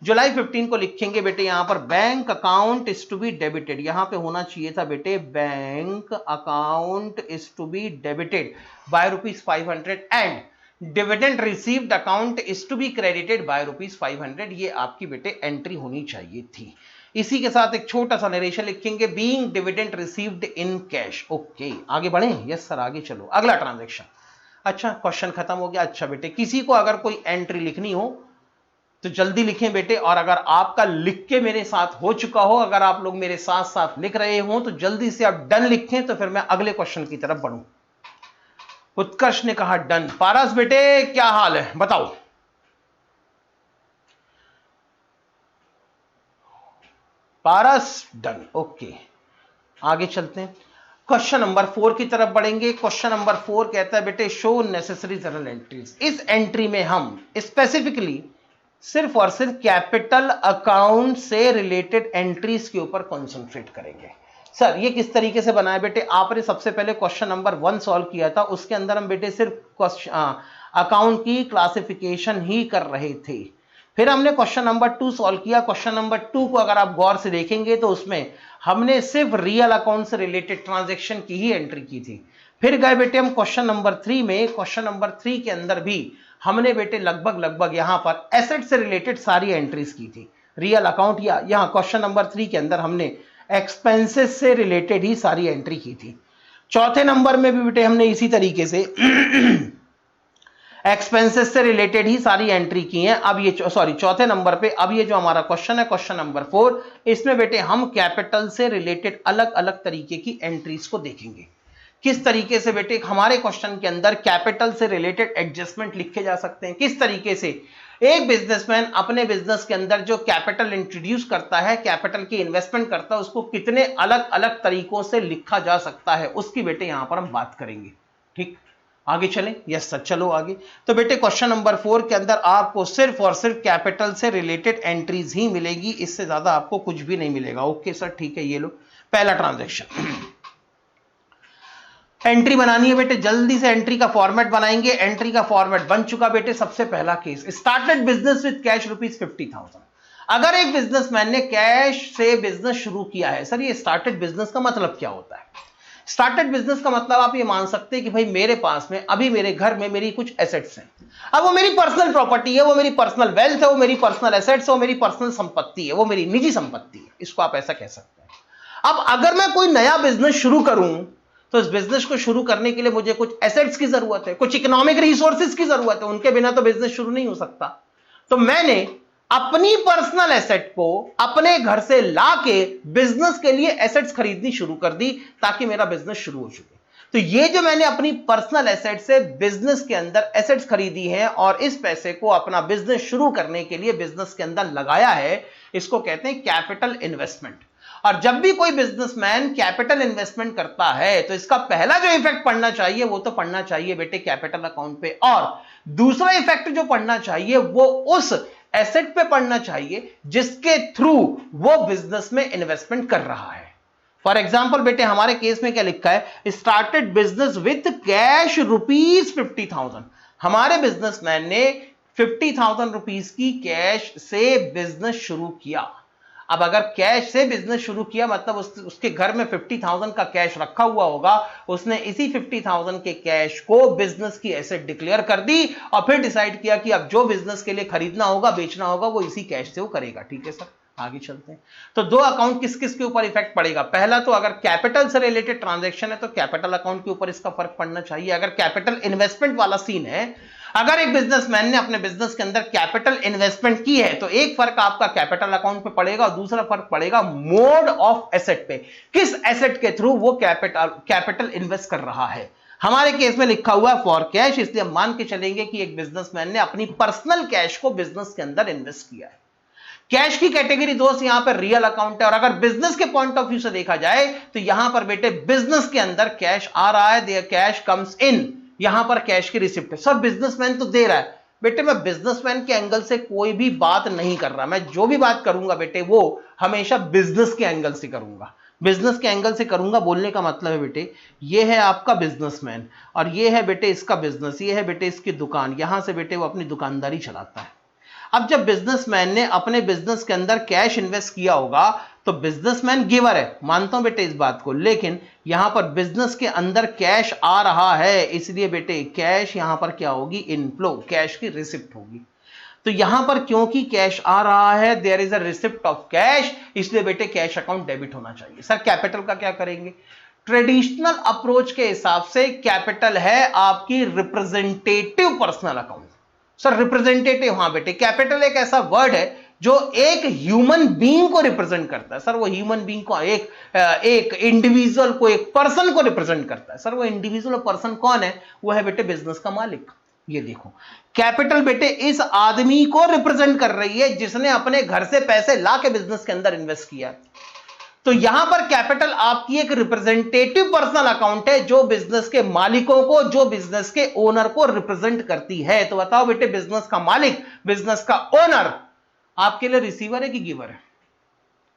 जुलाई 15 को लिखेंगे बेटे यहां पर bank account is to be debited, यहां पे होना चाहिए था बेटे bank account is to be debited by ₹500 and dividend received account is to be credited by ₹500। ये आपकी बेटे एंट्री होनी चाहिए थी। इसी के साथ एक छोटा सा नरेशन लिखेंगे, being dividend received in cash. Okay, आगे बढ़े। यस सर, आगे चलो, अगला ट्रांजैक्शन। अच्छा, क्वेश्चन खत्म हो गया। अच्छा बेटे, किसी को अगर कोई एंट्री लिखनी हो तो जल्दी लिखें बेटे, और अगर आपका लिख के मेरे साथ हो चुका हो, अगर आप लोग मेरे साथ साथ लिख रहे हो तो जल्दी से आप डन लिखें, तो फिर मैं अगले क्वेश्चन की तरफ बढ़ूं। उत्कर्ष ने कहा डन। पारस बेटे क्या हाल है बताओ। पारस डन, ओके, आगे चलते हैं। क्वेश्चन नंबर 4 की तरफ बढ़ेंगे। क्वेश्चन नंबर 4 कहता है बेटे शो नेसेसरी जर्नल एंट्रीज। इस एंट्री में हम स्पेसिफिकली सिर्फ और सिर्फ कैपिटल अकाउंट से रिलेटेड एंट्रीज के ऊपर कॉन्सेंट्रेट करेंगे। सर ये किस तरीके से बनाया बेटे, आपने सबसे पहले क्वेश्चन नंबर 1 सॉल्व किया था, उसके अंदर हम बेटे सिर्फ अकाउंट की क्लासिफिकेशन ही कर रहे थे। फिर हमने क्वेश्चन नंबर 2 सॉल्व किया। क्वेश्चन नंबर 2 को अगर आप गौर से देखेंगे तो उसमें हमने सिर्फ रियल अकाउंट से रिलेटेड ट्रांजैक्शन की ही एंट्री की थी। फिर गए बेटे हम क्वेश्चन नंबर 3 में। क्वेश्चन नंबर 3 के अंदर भी हमने बेटे लगभग यहां पर एसेट से रिलेटेड सारी एंट्रीज की थी, रियल अकाउंट, या यहां क्वेश्चन नंबर 3 के अंदर हमने एक्सपेंसेस से रिलेटेड ही सारी एंट्री की थी। चौथे नंबर में भी बेटे हमने इसी तरीके से एक्सपेंसेस से रिलेटेड ही सारी एंट्री की है। अब ये चौथे नंबर पे अब ये जो हमारा क्वेश्चन है क्वेश्चन नंबर 4, इसमें बेटे हम कैपिटल से रिलेटेड अलग अलग तरीके की एंट्रीज को देखेंगे। किस तरीके से बेटे हमारे क्वेश्चन के अंदर कैपिटल से रिलेटेड एडजस्टमेंट लिखे जा सकते हैं, किस तरीके से एक बिजनेसमैन अपने बिजनेस के अंदर जो कैपिटल इंट्रोड्यूस करता है, कैपिटल की इन्वेस्टमेंट करता है, उसको कितने अलग अलग तरीकों से लिखा जा सकता है, उसकी बेटे यहां पर हम बात करेंगे। ठीक, आगे चलें। यस सर, चलो आगे। तो बेटे क्वेश्चन नंबर 4 के अंदर आपको सिर्फ और सिर्फ कैपिटल से रिलेटेड एंट्रीज ही मिलेगी, इससे ज्यादा आपको कुछ भी नहीं मिलेगा। ओके सर, ठीक है। ये लो पहला ट्रांजैक्शन, एंट्री बनानी है बेटे, जल्दी से एंट्री का फॉर्मेट बनाएंगे। एंट्री का फॉर्मेट बन चुका बेटे। सबसे पहला case, started business with cash ₹50,000। अगर एक बिजनेसमैन ने कैश से बिजनेस शुरू किया है, सर ये स्टार्टेड बिजनेस का मतलब क्या होता है? स्टार्टेड बिजनेस का मतलब आप ये मान सकते हैं कि भाई मेरे पास में अभी मेरे घर में मेरी कुछ एसेट्स हैं। अब वो मेरी पर्सनल प्रॉपर्टी है, वो मेरी पर्सनल वेल्थ है, वो मेरी पर्सनल एसेट्स है, वो मेरी पर्सनल संपत्ति है, वो मेरी निजी संपत्ति है, इसको आप ऐसा कह सकते हैं। अब अगर मैं कोई नया बिजनेस शुरू करूं तो इस बिजनेस को शुरू करने के लिए मुझे कुछ एसेट्स की जरूरत है, कुछ इकोनॉमिक रिसोर्सेज की जरूरत है, उनके बिना तो बिजनेस शुरू नहीं हो सकता। तो मैंने अपनी पर्सनल एसेट को अपने घर से लाके बिजनेस के लिए एसेट्स खरीदनी शुरू कर दी ताकि मेरा बिजनेस शुरू हो सके। तो ये जो मैंने अपनी पर्सनल एसेट से बिजनेस के अंदर एसेट्स खरीदी हैं और इस पैसे को अपना बिजनेस शुरू करने के लिए बिजनेस के अंदर लगाया है, इसको कहते हैं कैपिटल इन्वेस्टमेंट। और जब भी कोई बिजनेसमैन कैपिटल इन्वेस्टमेंट करता है तो इसका पहला जो इफेक्ट पड़ना चाहिए वो तो पड़ना चाहिए बेटे कैपिटल अकाउंट पे, और दूसरा इफेक्ट जो पड़ना चाहिए वो उस एसेट पे पड़ना चाहिए जिसके थ्रू वो बिजनेस में इन्वेस्टमेंट कर रहा है। फॉर एग्जाम्पल बेटे हमारे केस में क्या लिखा है, स्टार्टेड बिजनेस विथ कैश ₹50,000। हमारे बिजनेसमैन ने 50,000 रुपीज की कैश से बिजनेस शुरू किया। अब अगर कैश से बिजनेस शुरू किया मतलब उसके घर में 50,000 का कैश रखा हुआ होगा, उसने इसी 50,000 के कैश को बिजनेस की एसेट डिक्लेयर कर दी और फिर डिसाइड किया कि अब जो बिजनेस के लिए खरीदना होगा बेचना होगा वो इसी कैश से वो करेगा। ठीक है सर, आगे चलते हैं। तो दो अकाउंट किस किस के ऊपर इफेक्ट पड़ेगा, पहला तो अगर कैपिटल से रिलेटेड ट्रांजैक्शन है तो कैपिटल अकाउंट के ऊपर इसका फर्क पड़ना चाहिए। अगर कैपिटल इन्वेस्टमेंट वाला सीन है, अगर एक बिजनेसमैन ने अपने बिजनेस के अंदर कैपिटल इन्वेस्टमेंट की है तो एक फर्क आपका कैपिटल अकाउंट पे पड़ेगा और दूसरा फर्क पड़ेगा मोड ऑफ एसेट पे, किस एसेट के थ्रू वो कैपिटल इन्वेस्ट कर रहा है। हमारे केस में लिखा हुआ है फॉर कैश, इसलिए हम मान के चलेंगे कि एक बिजनेसमैन ने अपनी पर्सनल कैश को बिजनेस के अंदर इन्वेस्ट किया है। कैश की कैटेगरी दोस्त यहां पर रियल अकाउंट है, और अगर बिजनेस के पॉइंट ऑफ व्यू से देखा जाए तो यहां पर बेटे बिजनेस के अंदर कैश आ रहा है, देयर कैश कम्स इन, यहां पर कैश की रिसिप्ट है। सर बिजनेसमैन तो दे रहा है, बेटे मैं बिजनेसमैन के एंगल से कोई भी बात नहीं कर रहा, मैं जो भी बात करूंगा बेटे वो हमेशा बिजनेस के एंगल से करूंगा, बिजनेस के एंगल से करूंगा। बोलने का मतलब है बेटे ये है आपका बिजनेसमैन और ये है बेटे इसका बिजनेस, ये है बेटे इसकी दुकान, यहां से बेटे वो अपनी दुकानदारी चलाता है। अब जब बिजनेसमैन ने अपने बिजनेस के अंदर कैश इन्वेस्ट किया होगा तो बिजनेसमैन गिवर है, मानता हूं बेटे इस बात को, लेकिन यहां पर बिजनेस के अंदर कैश आ रहा है इसलिए बेटे कैश यहां पर क्या होगी, इनफ्लो, कैश की रिसिप्ट होगी। तो यहां पर क्योंकि कैश आ रहा है, there is a receipt of cash, इसलिए बेटे कैश अकाउंट डेबिट होना चाहिए। सर कैपिटल का क्या करेंगे, ट्रेडिशनल अप्रोच के हिसाब से कैपिटल है आपकी representative personal account. Sir representative, हाँ बेटे कैपिटल एक ऐसा वर्ड है जो एक ह्यूमन बीइंग को रिप्रेजेंट करता है। सर वो ह्यूमन बीइंग को, एक इंडिविजुअल को, एक पर्सन को रिप्रेजेंट करता है। सर वो इंडिविजुअल पर्सन कौन है, वो है बेटे बिजनेस का मालिक। ये देखो कैपिटल बेटे इस आदमी को रिप्रेजेंट कर रही है जिसने अपने घर से पैसे ला के बिजनेस के अंदर इन्वेस्ट किया। तो यहां पर कैपिटल आपकी एक रिप्रेजेंटेटिव पर्सनल अकाउंट है जो बिजनेस के मालिकों को, जो बिजनेस के ओनर को रिप्रेजेंट करती है। तो बताओ बेटे बिजनेस का मालिक, बिजनेस का ओनर आपके लिए रिसीवर है कि गिवर है,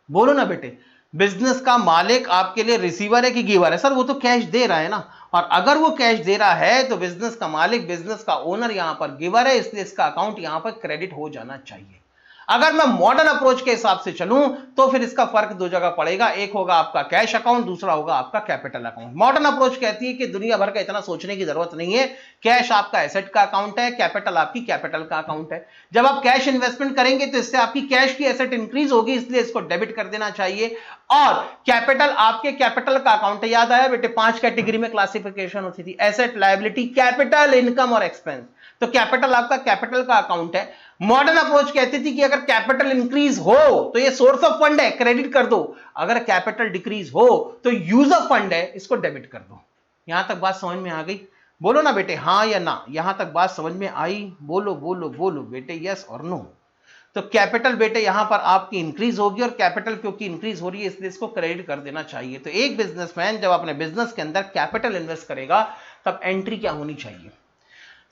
बोलो ना बेटे। बिजनेस का मालिक आपके लिए रिसीवर है कि गिवर है। सर वो तो कैश दे रहा है ना, और अगर वो कैश दे रहा है तो बिजनेस का मालिक, बिजनेस का ओनर यहां पर गिवर है, इसलिए इसका अकाउंट यहां पर क्रेडिट हो जाना चाहिए। अगर मैं मॉडर्न अप्रोच के हिसाब से चलूं तो फिर इसका फर्क दो जगह पड़ेगा, एक होगा आपका कैश अकाउंट, दूसरा होगा आपका कैपिटल अकाउंट। मॉडर्न अप्रोच कहती है कि दुनिया भर का इतना सोचने की जरूरत नहीं है, कैश आपका एसेट का अकाउंट है, कैपिटल आपकी कैपिटल का अकाउंट है। जब आप कैश इन्वेस्टमेंट करेंगे तो इससे आपकी कैश की एसेट इंक्रीज होगी, इसलिए इसको डेबिट कर देना चाहिए। और कैपिटल आपके कैपिटल का अकाउंट है। याद आया बेटे 5 कैटेगरी में क्लासिफिकेशन होती थी, एसेट, लायबिलिटी, कैपिटल, इनकम और एक्सपेंस। तो कैपिटल आपका कैपिटल का अकाउंट है। मॉडर्न अप्रोच कहती थी कि अगर कैपिटल इंक्रीज हो तो ये सोर्स ऑफ फंड है, क्रेडिट कर दो, अगर कैपिटल डिक्रीज हो तो यूज ऑफ फंड है, इसको डेबिट कर दो। यहां तक बात समझ में आ गई, बोलो ना बेटे हाँ या ना। यहां तक बात समझ में आई, बोलो बोलो बोलो बेटे यस और नो। तो कैपिटल बेटे यहां पर आपकी इंक्रीज होगी और कैपिटल क्योंकि इंक्रीज हो रही है इसलिए इसको क्रेडिट कर देना चाहिए। तो एक बिजनेसमैन जब अपने बिजनेस के अंदर कैपिटल इन्वेस्ट करेगा तब एंट्री क्या होनी चाहिए,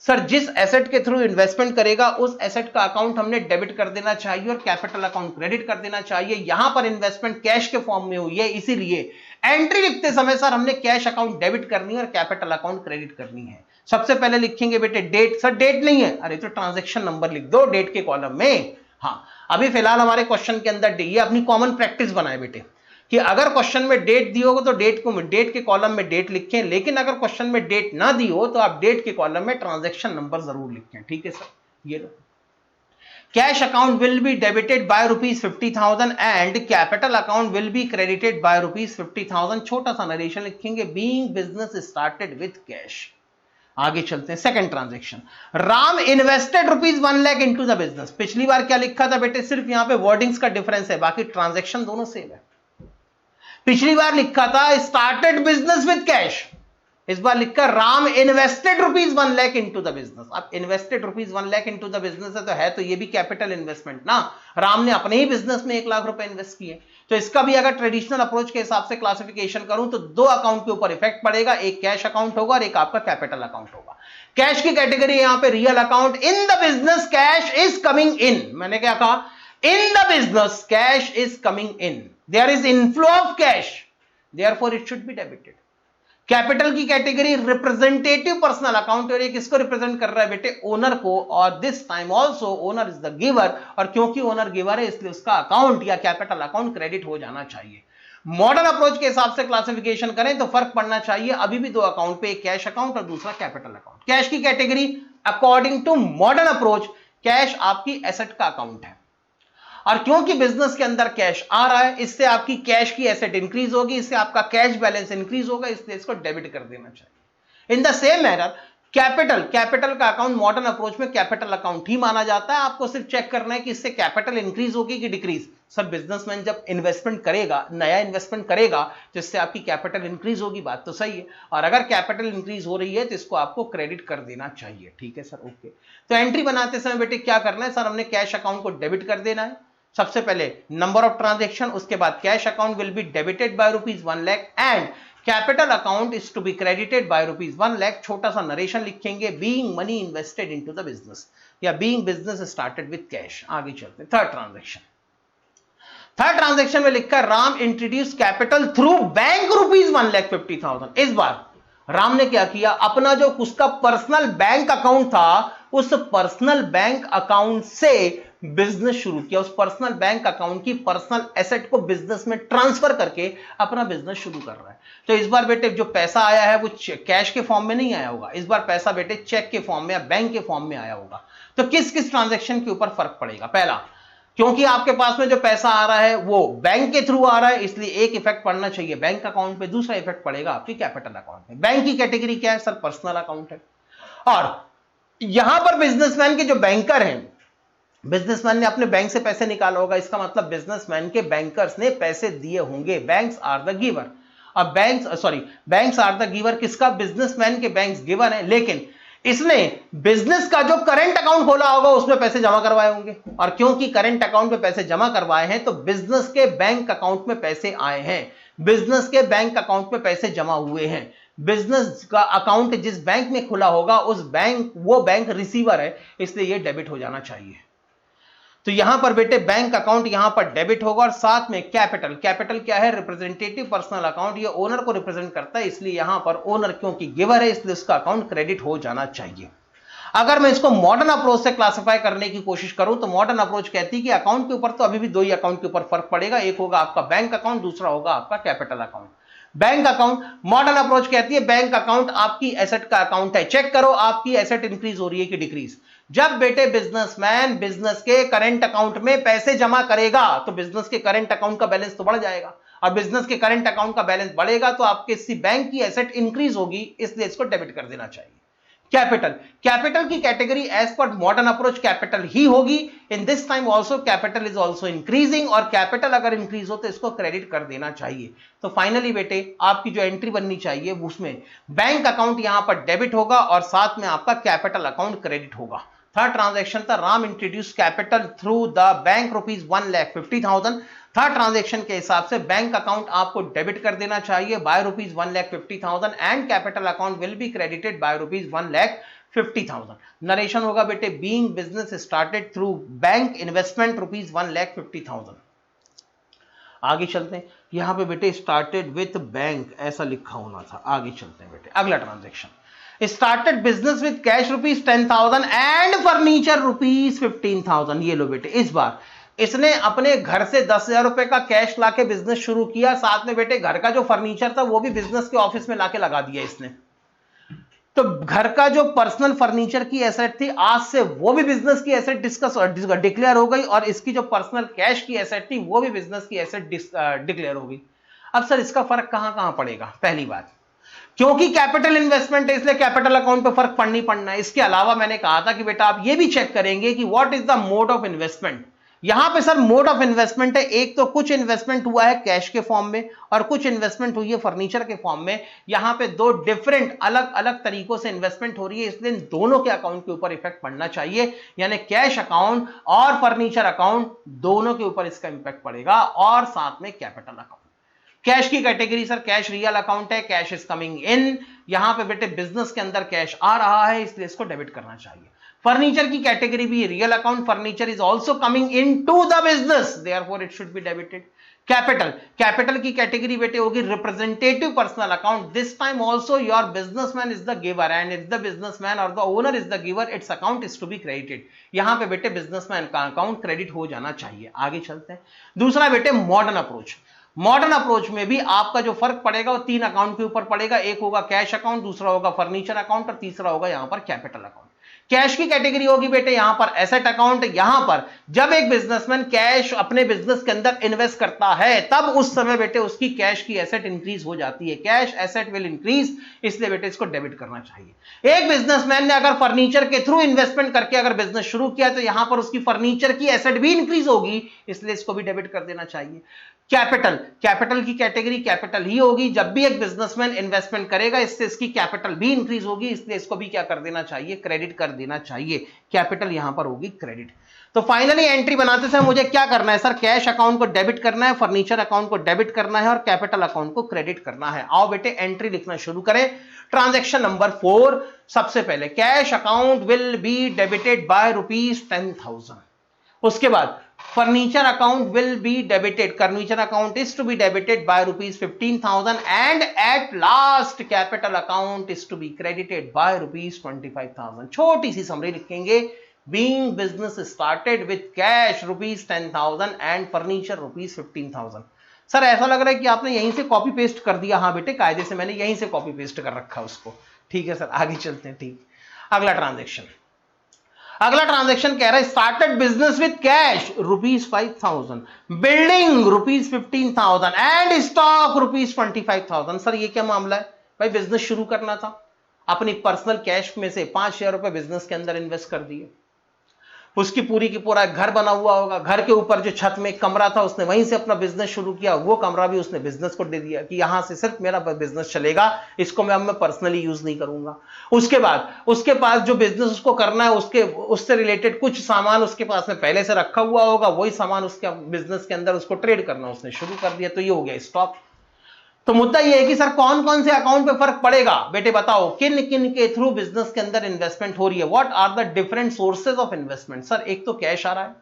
सर जिस एसेट के थ्रू इन्वेस्टमेंट करेगा उस एसेट का अकाउंट हमने डेबिट कर देना चाहिए और कैपिटल अकाउंट क्रेडिट कर देना चाहिए। यहां पर इन्वेस्टमेंट कैश के फॉर्म में हुई है, इसीलिए एंट्री लिखते समय सर हमने कैश अकाउंट डेबिट करनी है और कैपिटल अकाउंट क्रेडिट करनी है। सबसे पहले लिखेंगे बेटे डेट। सर डेट नहीं है, अरे तो ट्रांजैक्शन नंबर लिख दो डेट के कॉलम में। हाँ अभी फिलहाल हमारे क्वेश्चन के अंदर ये अपनी कॉमन प्रैक्टिस बनाए बेटे कि अगर क्वेश्चन में डेट दी होगा तो डेट के कॉलम में डेट लिखें, लेकिन अगर क्वेश्चन में डेट ना दी हो तो आप डेट के कॉलम में ट्रांजैक्शन नंबर जरूर लिखें। ठीक है सर, ये लो। Cash account will be debited by ₹50,000 and capital account will be credited by ₹50,000। छोटा सा नरेशन लिखेंगे, being business started with cash. आगे चलते हैं, second transaction, Ram invested ₹1 lakh into the business. पिछली बार क्या लिखा था बेटे, सिर्फ यहां पे वर्डिंग्स का डिफरेंस है, बाकी ट्रांजैक्शन दोनों सेम है। पिछली बार लिखा था स्टार्टेड बिजनेस विद कैश, इस बार लिखकर Ram invested ₹1 lakh into the business. अब invested ₹1 lakh into the business है तो ये भी कैपिटल इन्वेस्टमेंट ना। राम ने अपने ही बिजनेस में ₹1 लाख इन्वेस्ट किए। तो इसका भी अगर ट्रेडिशनल अप्रोच के हिसाब से क्लासिफिकेशन करूं तो दो अकाउंट के ऊपर इफेक्ट पड़ेगा, एक कैश अकाउंट होगा और एक आपका कैपिटल अकाउंट होगा। कैश की कैटेगरी यहां पे real account, in the business cash is coming in. मैंने क्या कहा? In the business cash is coming in, there is inflow of cash, therefore it should be debited. Capital की category representative personal account, और ये किसको represent कर रहा है बेटे? ओनर को। और this time also owner is the giver, और क्योंकि ओनर गिवर है इसलिए उसका अकाउंट या कैपिटल अकाउंट क्रेडिट हो जाना चाहिए। मॉडर्न अप्रोच के हिसाब से क्लासिफिकेशन करें तो फर्क पड़ना चाहिए अभी भी दो अकाउंट पे, एक कैश अकाउंट और दूसरा कैपिटल अकाउंट। कैश की category according to modern approach cash आपकी एसेट का अकाउंट है, और क्योंकि बिजनेस के अंदर कैश आ रहा है इससे आपकी कैश की एसेट इंक्रीज होगी, इससे आपका कैश बैलेंस इंक्रीज होगा, इसलिए इसको डेबिट कर देना चाहिए। In the same manner capital का अकाउंट मॉडर्न अप्रोच में कैपिटल अकाउंट ही माना जाता है। आपको सिर्फ चेक करना है कि इससे कैपिटल इंक्रीज होगी कि डिक्रीज। सर बिजनेसमैन जब इन्वेस्टमेंट करेगा, नया इन्वेस्टमेंट करेगा तो इससे आपकी कैपिटल इंक्रीज होगी, बात तो सही है। और अगर कैपिटल इंक्रीज हो रही है तो इसको आपको क्रेडिट कर देना चाहिए। ठीक है सर, ओके। तो एंट्री बनाते समय बेटे क्या करना है? सर हमने कैश अकाउंट को डेबिट कर देना है। सबसे पहले नंबर ऑफ ट्रांजैक्शन, उसके बाद cash account will be debited by ₹1 lakh and capital account is to be credited by ₹1 lakh. छोटा सा नरेशन लिखेंगे, being money invested into the business या being business started with cash. आगे चलते हैं थर्ड ट्रांजैक्शन में लिखकर Ram introduce capital through bank ₹1,50,000। इस बार राम ने क्या किया? अपना जो उसका पर्सनल बैंक अकाउंट था उस पर्सनल बैंक अकाउंट से बिजनेस शुरू किया। उस पर्सनल बैंक अकाउंट की पर्सनल एसेट को बिजनेस में ट्रांसफर करके अपना बिजनेस शुरू कर रहा है। तो इस बार बेटे जो पैसा आया है वो कैश के फॉर्म में नहीं आया होगा, इस बार पैसा बेटे चेक के फॉर्म में या बैंक के फॉर्म में आया होगा। तो किस किस ट्रांजैक्शन के ऊपर फर्क पड़ेगा? पहला, क्योंकि आपके पास में जो पैसा आ रहा है वो बैंक के थ्रू आ रहा है इसलिए एक इफेक्ट पड़ना चाहिए बैंक अकाउंट पे, दूसरा इफेक्ट पड़ेगा आपकी कैपिटल अकाउंट में। बैंक की कैटेगरी क्या है? सर पर्सनल अकाउंट है। और यहां पर बिजनेसमैन के जो बैंकर हैं, बिजनेसमैन ने अपने बैंक से पैसे निकाला होगा, इसका मतलब बिजनेसमैन के बैंकर्स ने पैसे दिए होंगे। Banks are the giver. अब बैंक्स आर द गिवर किसका? बिजनेसमैन के बैंक्स गिवर है, लेकिन इसने बिजनेस का जो करंट अकाउंट खोला होगा उसमें पैसे जमा करवाए होंगे, और क्योंकि करंट अकाउंट में पैसे जमा करवाए हैं तो बिजनेस के बैंक अकाउंट में पैसे आए हैं, बिजनेस के बैंक अकाउंट में पैसे जमा हुए हैं। बिजनेस का अकाउंट जिस बैंक में खुला होगा वो बैंक रिसीवर है, इसलिए ये डेबिट हो जाना चाहिए। तो यहां पर बेटे बैंक अकाउंट यहां पर डेबिट होगा, और साथ में कैपिटल क्या है? रिप्रेजेंटेटिव पर्सनल अकाउंट, ये ओनर को रिप्रेजेंट करता है इसलिए यहां पर ओनर क्योंकि गिवर है इसलिए उसका अकाउंट क्रेडिट हो जाना चाहिए। अगर मैं इसको मॉडर्न अप्रोच से क्लासिफाई करने की कोशिश करूं तो मॉडर्न अप्रोच कहती है कि अकाउंट के ऊपर तो अभी भी दो ही अकाउंट के ऊपर फर्क पड़ेगा, एक होगा आपका बैंक अकाउंट, दूसरा होगा आपका capital account. Bank account, modern approach कहती है बैंक अकाउंट आपकी एसेट का अकाउंट है, चेक करो आपकी एसेट इंक्रीज हो रही है कि डिक्रीज। जब बेटे बिजनेसमैन बिजनेस के करंट अकाउंट में पैसे जमा करेगा तो बिजनेस के करंट अकाउंट का बैलेंस तो बढ़ जाएगा, और बिजनेस के करंट अकाउंट का बैलेंस बढ़ेगा तो आपके इसी बैंक की एसेट इंक्रीज होगी, इसलिए इसको डेबिट कर देना चाहिए। कैपिटल की कैटेगरी एज पर मॉडर्न अप्रोच कैपिटल ही होगी। In this time also capital is also increasing, और कैपिटल अगर इंक्रीज हो तो इसको क्रेडिट कर देना चाहिए। तो फाइनली बेटे आपकी जो एंट्री बननी चाहिए उसमें बैंक अकाउंट यहां पर डेबिट होगा और साथ में आपका कैपिटल अकाउंट क्रेडिट होगा। थर्ड ट्रांजैक्शन था Ram introduce capital through the bank ₹1,50,000। Third transaction के हिसाब से बैंक अकाउंट आपको डेबिट कर देना चाहिए by ₹1,50,000 and capital account will be credited by ₹1,50,000। Narration होगा बेटे being business started through bank investment ₹1,50,000। आगे चलते हैं, यहां पे बेटे स्टार्टेड विथ बैंक ऐसा लिखा होना था। आगे चलते हैं बेटे, अगला transaction started business with cash ₹10,000 and furniture ₹15,000। ये लो बेटे, इस बार इसने अपने घर से 10,000 रुपए का कैश लाके बिजनेस शुरू किया, साथ में बेटे घर का जो फर्नीचर था वो भी बिजनेस के ऑफिस में लाके लगा दिया इसने। तो घर का जो पर्सनल फर्नीचर की एसेट थी आज से वो भी बिजनेस की एसेट डिक्लेयर हो गई, और इसकी जो पर्सनल कैश की एसेट थी वो भी बिजनेस की एसेट डिक्लेयर हो गई। अब सर इसका फर्क कहां पड़ेगा? पहली बात, क्योंकि कैपिटल इन्वेस्टमेंट है इसलिए कैपिटल अकाउंट पे फर्क पड़ना है। इसके अलावा मैंने कहा था कि बेटा आप ये भी चेक करेंगे कि what is the mode of investment, यहां पे सर मोड ऑफ इन्वेस्टमेंट है, एक तो कुछ इन्वेस्टमेंट हुआ है कैश के फॉर्म में और कुछ इन्वेस्टमेंट हुई है फर्नीचर के फॉर्म में। यहां पे दो डिफरेंट अलग अलग तरीकों से इन्वेस्टमेंट हो रही है, इसलिए दोनों के अकाउंट के ऊपर इफेक्ट पड़ना चाहिए, यानी कैश अकाउंट और फर्नीचर अकाउंट दोनों के ऊपर इसका इंपैक्ट पड़ेगा, और साथ में कैपिटल अकाउंट। कैश की category sir cash real account है, कैश इज कमिंग इन, यहां पे बेटे बिजनेस के अंदर कैश आ रहा है इसलिए इसको डेबिट करना चाहिए। फर्नीचर की कैटेगरी भी real account, furniture is also coming into the business, therefore it should be debited. Capital की कैटेगरी बेटे होगी representative personal account, this time also your businessman is the giver and if the businessman और the owner is the giver, its account is to be credited. यहां पे बेटे businessman का account credit हो जाना चाहिए। आगे चलते हैं। दूसरा बेटे मॉडर्न अप्रोच। मॉडर्न अप्रोच में भी आपका जो फर्क पड़ेगा वो तीन अकाउंट के ऊपर पड़ेगा, एक होगा कैश अकाउंट, दूसरा होगा फर्नीचर अकाउंट और तीसरा होगा यहां पर कैपिटल अकाउंट। कैश की कैटेगरी होगी बेटे यहां पर एसेट अकाउंट, यहां पर जब एक बिजनेसमैन कैश अपने बिजनेस के अंदर इन्वेस्ट करता है तब उस समय बेटे उसकी कैश की एसेट इंक्रीज हो जाती है, कैश एसेट विल इंक्रीज, इसलिए बेटे इसको डेबिट करना चाहिए। एक बिजनेसमैन ने अगर फर्नीचर के थ्रू इन्वेस्टमेंट करके अगर बिजनेस शुरू किया तो यहां पर उसकी फर्नीचर की एसेट भी इंक्रीज होगी, इसलिए इसको भी डेबिट कर देना चाहिए। कैपिटल की कैटेगरी कैपिटल ही होगी, जब भी एक बिजनेसमैन इन्वेस्टमेंट करेगा इससे इसकी कैपिटल भी इंक्रीज होगी, इसलिए इसको भी क्या कर देना चाहिए, क्रेडिट कर देना चाहिए। कैपिटल यहां पर होगी क्रेडिट। तो फाइनली एंट्री बनाते समय मुझे क्या करना है सर, कैश अकाउंट को डेबिट करना है, फर्नीचर अकाउंट को डेबिट करना है और कैपिटल अकाउंट को क्रेडिट करना है। आओ बेटे एंट्री लिखना शुरू करें। ट्रांजैक्शन नंबर 4, सबसे पहले cash account will be debited bye ₹10,000। उसके बाद furniture account will be debited, furniture account is to be debited by ₹15,000 and at last capital account is to be credited by ₹25,000। छोटी सी summary लिखेंगे, being business started with cash ₹10,000 and furniture ₹15,000। Sir ऐसा लग रहा है कि आपने यहीं से कॉपी पेस्ट कर दिया। हाँ बेटे कायदे से मैंने यहीं से कॉपी पेस्ट कर रखा उसको, ठीक है सर। आगे चलते हैं। ठीक, अगला ट्रांजेक्शन कह रहा है started business with cash ₹5,000, building ₹15,000 and stock ₹25,000। Sir ये क्या मामला है भाई, बिजनेस शुरू करना था, अपनी पर्सनल कैश में से ₹5,000 बिजनेस के अंदर इन्वेस्ट कर दिए, उसकी पूरी की पूरा घर बना हुआ होगा, घर के ऊपर जो छत में एक कमरा था उसने वहीं से अपना बिजनेस शुरू किया, वो कमरा भी उसने बिजनेस को दे दिया कि यहां से सिर्फ मेरा बिजनेस चलेगा, इसको मैं पर्सनली यूज नहीं करूंगा। उसके बाद उसके पास जो बिजनेस उसको करना है उससे रिलेटेड कुछ सामान उसके पास में पहले से रखा हुआ होगा, वही सामान उसके बिजनेस के अंदर उसको ट्रेड करना उसने शुरू कर दिया, तो ये हो गया स्टॉक। तो मुद्दा ये है कि सर कौन कौन से अकाउंट पे फर्क पड़ेगा बेटे, बताओ किन किन के थ्रू बिजनेस के अंदर इन्वेस्टमेंट हो रही है, what are the different sources of investment. Sir एक तो कैश आ रहा है,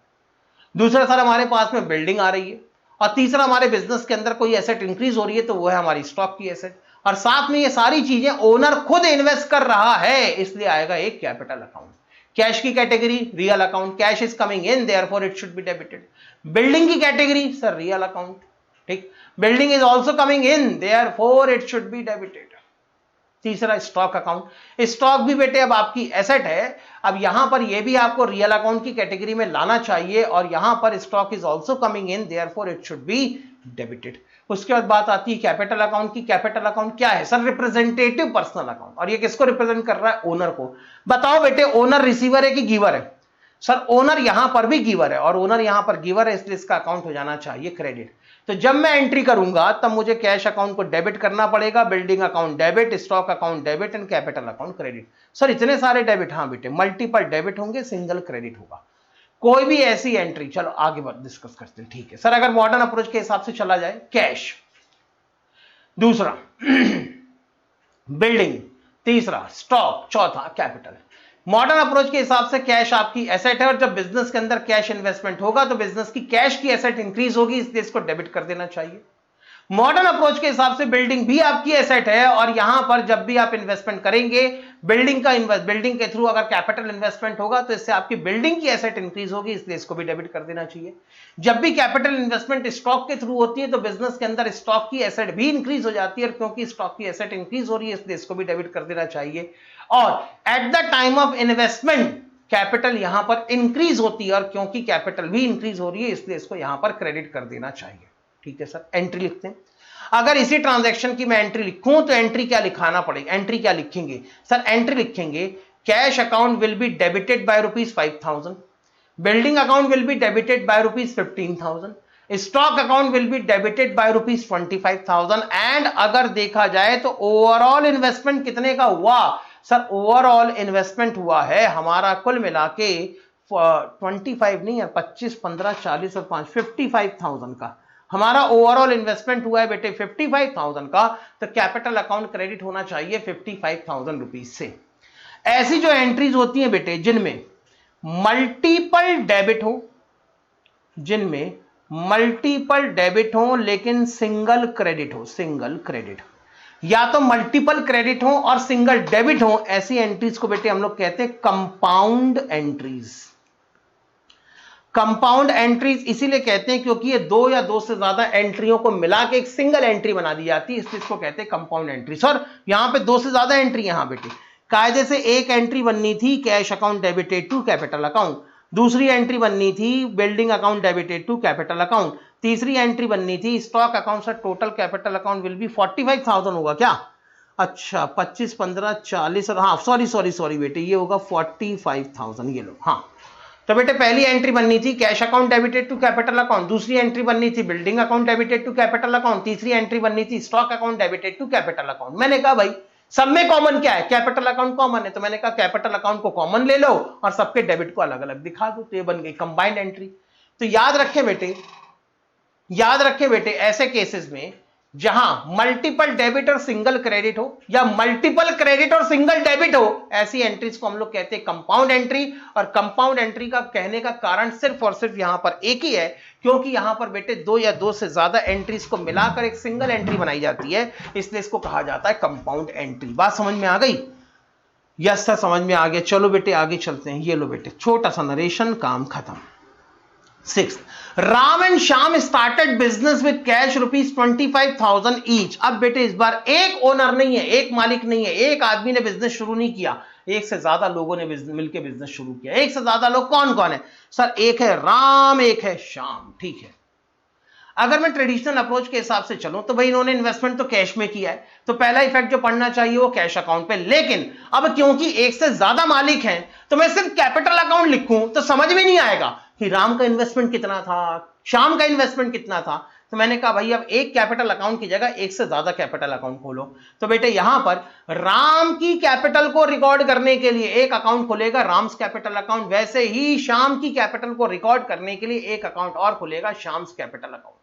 दूसरा सर हमारे पास में बिल्डिंग आ रही है, और तीसरा हमारे बिजनेस के अंदर कोई एसेट इंक्रीज हो रही है तो वो है हमारी स्टॉक की एसेट, और साथ में ये सारी चीजें ओनर खुद इन्वेस्ट कर रहा है, इसलिए आएगा एक कैपिटल अकाउंट। कैश की category real account, cash is coming in therefore it should be debited. Building की कैटेगरी सर रियल अकाउंट, ठीक, building is also coming in therefore it should be debited. तीसरा स्टॉक अकाउंट, स्टॉक भी बेटे अब आपकी asset है, अब यहां पर यह भी आपको रियल अकाउंट की कैटेगरी में लाना चाहिए, और यहां पर stock is also coming in therefore it should be debited. उसके बाद बात आती है कैपिटल अकाउंट की। कैपिटल अकाउंट क्या है सर, रिप्रेजेंटेटिव पर्सनल अकाउंट, और ये किसको रिप्रेजेंट कर रहा है, ओनर को। बताओ बेटे ओनर रिसीवर है कि गिवर है, सर ओनर यहां पर भी गिवर है, और ओनर यहां पर गिवर है, इसलिए इसका अकाउंट हो जाना चाहिए क्रेडिट। तो जब मैं एंट्री करूंगा तब मुझे कैश अकाउंट को डेबिट करना पड़ेगा, building account debit, stock account debit and capital account credit. Sir इतने सारे डेबिट, हाँ बेटे मल्टीपल डेबिट होंगे, सिंगल क्रेडिट होगा, कोई भी ऐसी एंट्री। चलो आगे डिस्कस करते हैं, ठीक है सर। अगर मॉडर्न अप्रोच के हिसाब से चला जाए, कैश दूसरा, बिल्डिंग तीसरा, स्टॉक चौथा, कैपिटल। मॉडर्न अप्रोच के हिसाब से कैश आपकी एसेट है, और जब बिजनेस के अंदर कैश इन्वेस्टमेंट होगा तो बिजनेस की कैश की एसेट इंक्रीज होगी, इसलिए इसको डेबिट कर देना चाहिए। मॉडर्न अप्रोच के हिसाब से बिल्डिंग भी आपकी एसेट है, और यहां पर जब भी आप इन्वेस्टमेंट करेंगे बिल्डिंग के थ्रू अगर कैपिटल इन्वेस्टमेंट होगा तो इससे आपकी बिल्डिंग की एसेट इंक्रीज होगी, इसलिए इसको भी डेबिट कर देना चाहिए। जब भी कैपिटल इन्वेस्टमेंट स्टॉक के थ्रू होती है तो बिजनेस के अंदर स्टॉक की एसेट भी इंक्रीज हो जाती है, और क्योंकि स्टॉक की एसेट इंक्रीज हो रही है इसलिए इसको भी डेबिट कर देना चाहिए। और at the time of investment capital यहां पर इंक्रीज होती है, और क्योंकि कैपिटल भी इंक्रीज हो रही है इसलिए इसको यहां पर क्रेडिट कर देना चाहिए, ठीक है सर। एंट्री लिखते हैं। अगर इसी ट्रांजैक्शन की मैं एंट्री लिखूं तो एंट्री क्या लिखाना पड़ेगा, एंट्री क्या लिखेंगे सर, एंट्री लिखेंगे cash account will be debited bye ₹5,000, building account will be debited by rupees 15,000, stock account will be debited by rupees 25,000। And अगर देखा जाए तो ओवरऑल इन्वेस्टमेंट कितने का हुआ सर? ओवरऑल इन्वेस्टमेंट हुआ है हमारा कुल मिला के 25 नहीं है, 25, 15, 40 और 5 55,000 का हमारा ओवरऑल इन्वेस्टमेंट हुआ है बेटे 55,000 का। तो कैपिटल अकाउंट क्रेडिट होना चाहिए 55,000 रुपीज से। ऐसी जो एंट्रीज होती हैं बेटे जिनमें मल्टीपल डेबिट हो, जिनमें मल्टीपल डेबिट हो लेकिन सिंगल क्रेडिट हो, सिंगल क्रेडिट, या तो मल्टीपल क्रेडिट हो और सिंगल डेबिट हो, ऐसी एंट्रीज को बेटे हम लोग कहते हैं कंपाउंड एंट्रीज। कंपाउंड एंट्रीज इसीलिए कहते हैं क्योंकि ये दो या दो से ज्यादा एंट्रियों को मिला के एक सिंगल एंट्री बना दी जाती है, इसलिए इसको कहते हैं कंपाउंड एंट्री। सर यहां पे दो से ज्यादा एंट्री, यहां बेटे कायदे से एक एंट्री बननी थी cash account debited to capital account, दूसरी एंट्री बननी थी building account debited to capital account, तीसरी एंट्री बननी थी stock account. Sir total capital account will be 45,000 होगा क्या? अच्छा 25, 15, 40 और हाँ सॉरी बेटे ये होगा 45,000, ये लो। हाँ तो बेटे पहली एंट्री बननी थी cash account debited to capital account, दूसरी एंट्री बननी थी building account debited to capital account, तीसरी एंट्री बननी थी stock account debited to capital account. मैंने कहा भाई सब में कॉमन क्या है? कैपिटल अकाउंट कॉमन है, तो मैंने कहा कैपिटल अकाउंट को कॉमन ले लो और सबके डेबिट को अलग अलग दिखा दो, तो ये बन गई कंबाइंड एंट्री। तो याद रखे बेटे ऐसे केसेस में जहां मल्टीपल डेबिट और सिंगल क्रेडिट हो या मल्टीपल क्रेडिट और सिंगल डेबिट हो, ऐसी एंट्रीज को हम लोग कहते हैं कंपाउंड एंट्री। और कंपाउंड एंट्री का कहने का कारण सिर्फ और सिर्फ यहां पर एक ही है, क्योंकि यहां पर बेटे दो या दो से ज्यादा एंट्रीज को मिलाकर एक सिंगल एंट्री बनाई जाती है, इसलिए इसको कहा जाता है कंपाउंड एंट्री। बात समझ में आ गई? यस सर समझ में आ गया। चलो बेटे आगे चलते हैं। ये लो बेटे छोटा सा नरेशन, काम खत्म। 6th, Ram and Shyam started business with cash rupees 25,000 each. अब बेटे इस बार एक ओनर नहीं है, एक मालिक नहीं है, एक आदमी ने बिजनेस शुरू नहीं किया, एक से ज्यादा लोगों ने मिलकर बिजनेस शुरू किया। एक से ज्यादा लोग कौन कौन है सर? एक है राम, एक है श्याम, ठीक है। अगर मैं ट्रेडिशनल अप्रोच के हिसाब से चलूं तो भाई इन्होंने इन्वेस्टमेंट तो कैश में किया है, तो पहला इफेक्ट जो पड़ना चाहिए वो कैश अकाउंट पे। लेकिन अब क्योंकि एक से ज्यादा मालिक हैं तो मैं सिर्फ कैपिटल अकाउंट लिखूं तो समझ में नहीं आएगा कि राम का इन्वेस्टमेंट कितना था, श्याम का इन्वेस्टमेंट कितना था। तो मैंने कहा भाई अब एक कैपिटल अकाउंट की जगह एक से ज्यादा कैपिटल अकाउंट खोलो। तो बेटे यहां पर राम की कैपिटल को रिकॉर्ड करने के लिए एक अकाउंट खुलेगा राम्स कैपिटल अकाउंट, वैसे ही श्याम की कैपिटल को रिकॉर्ड करने के लिए एक अकाउंट और खुलेगा श्याम्स कैपिटल अकाउंट।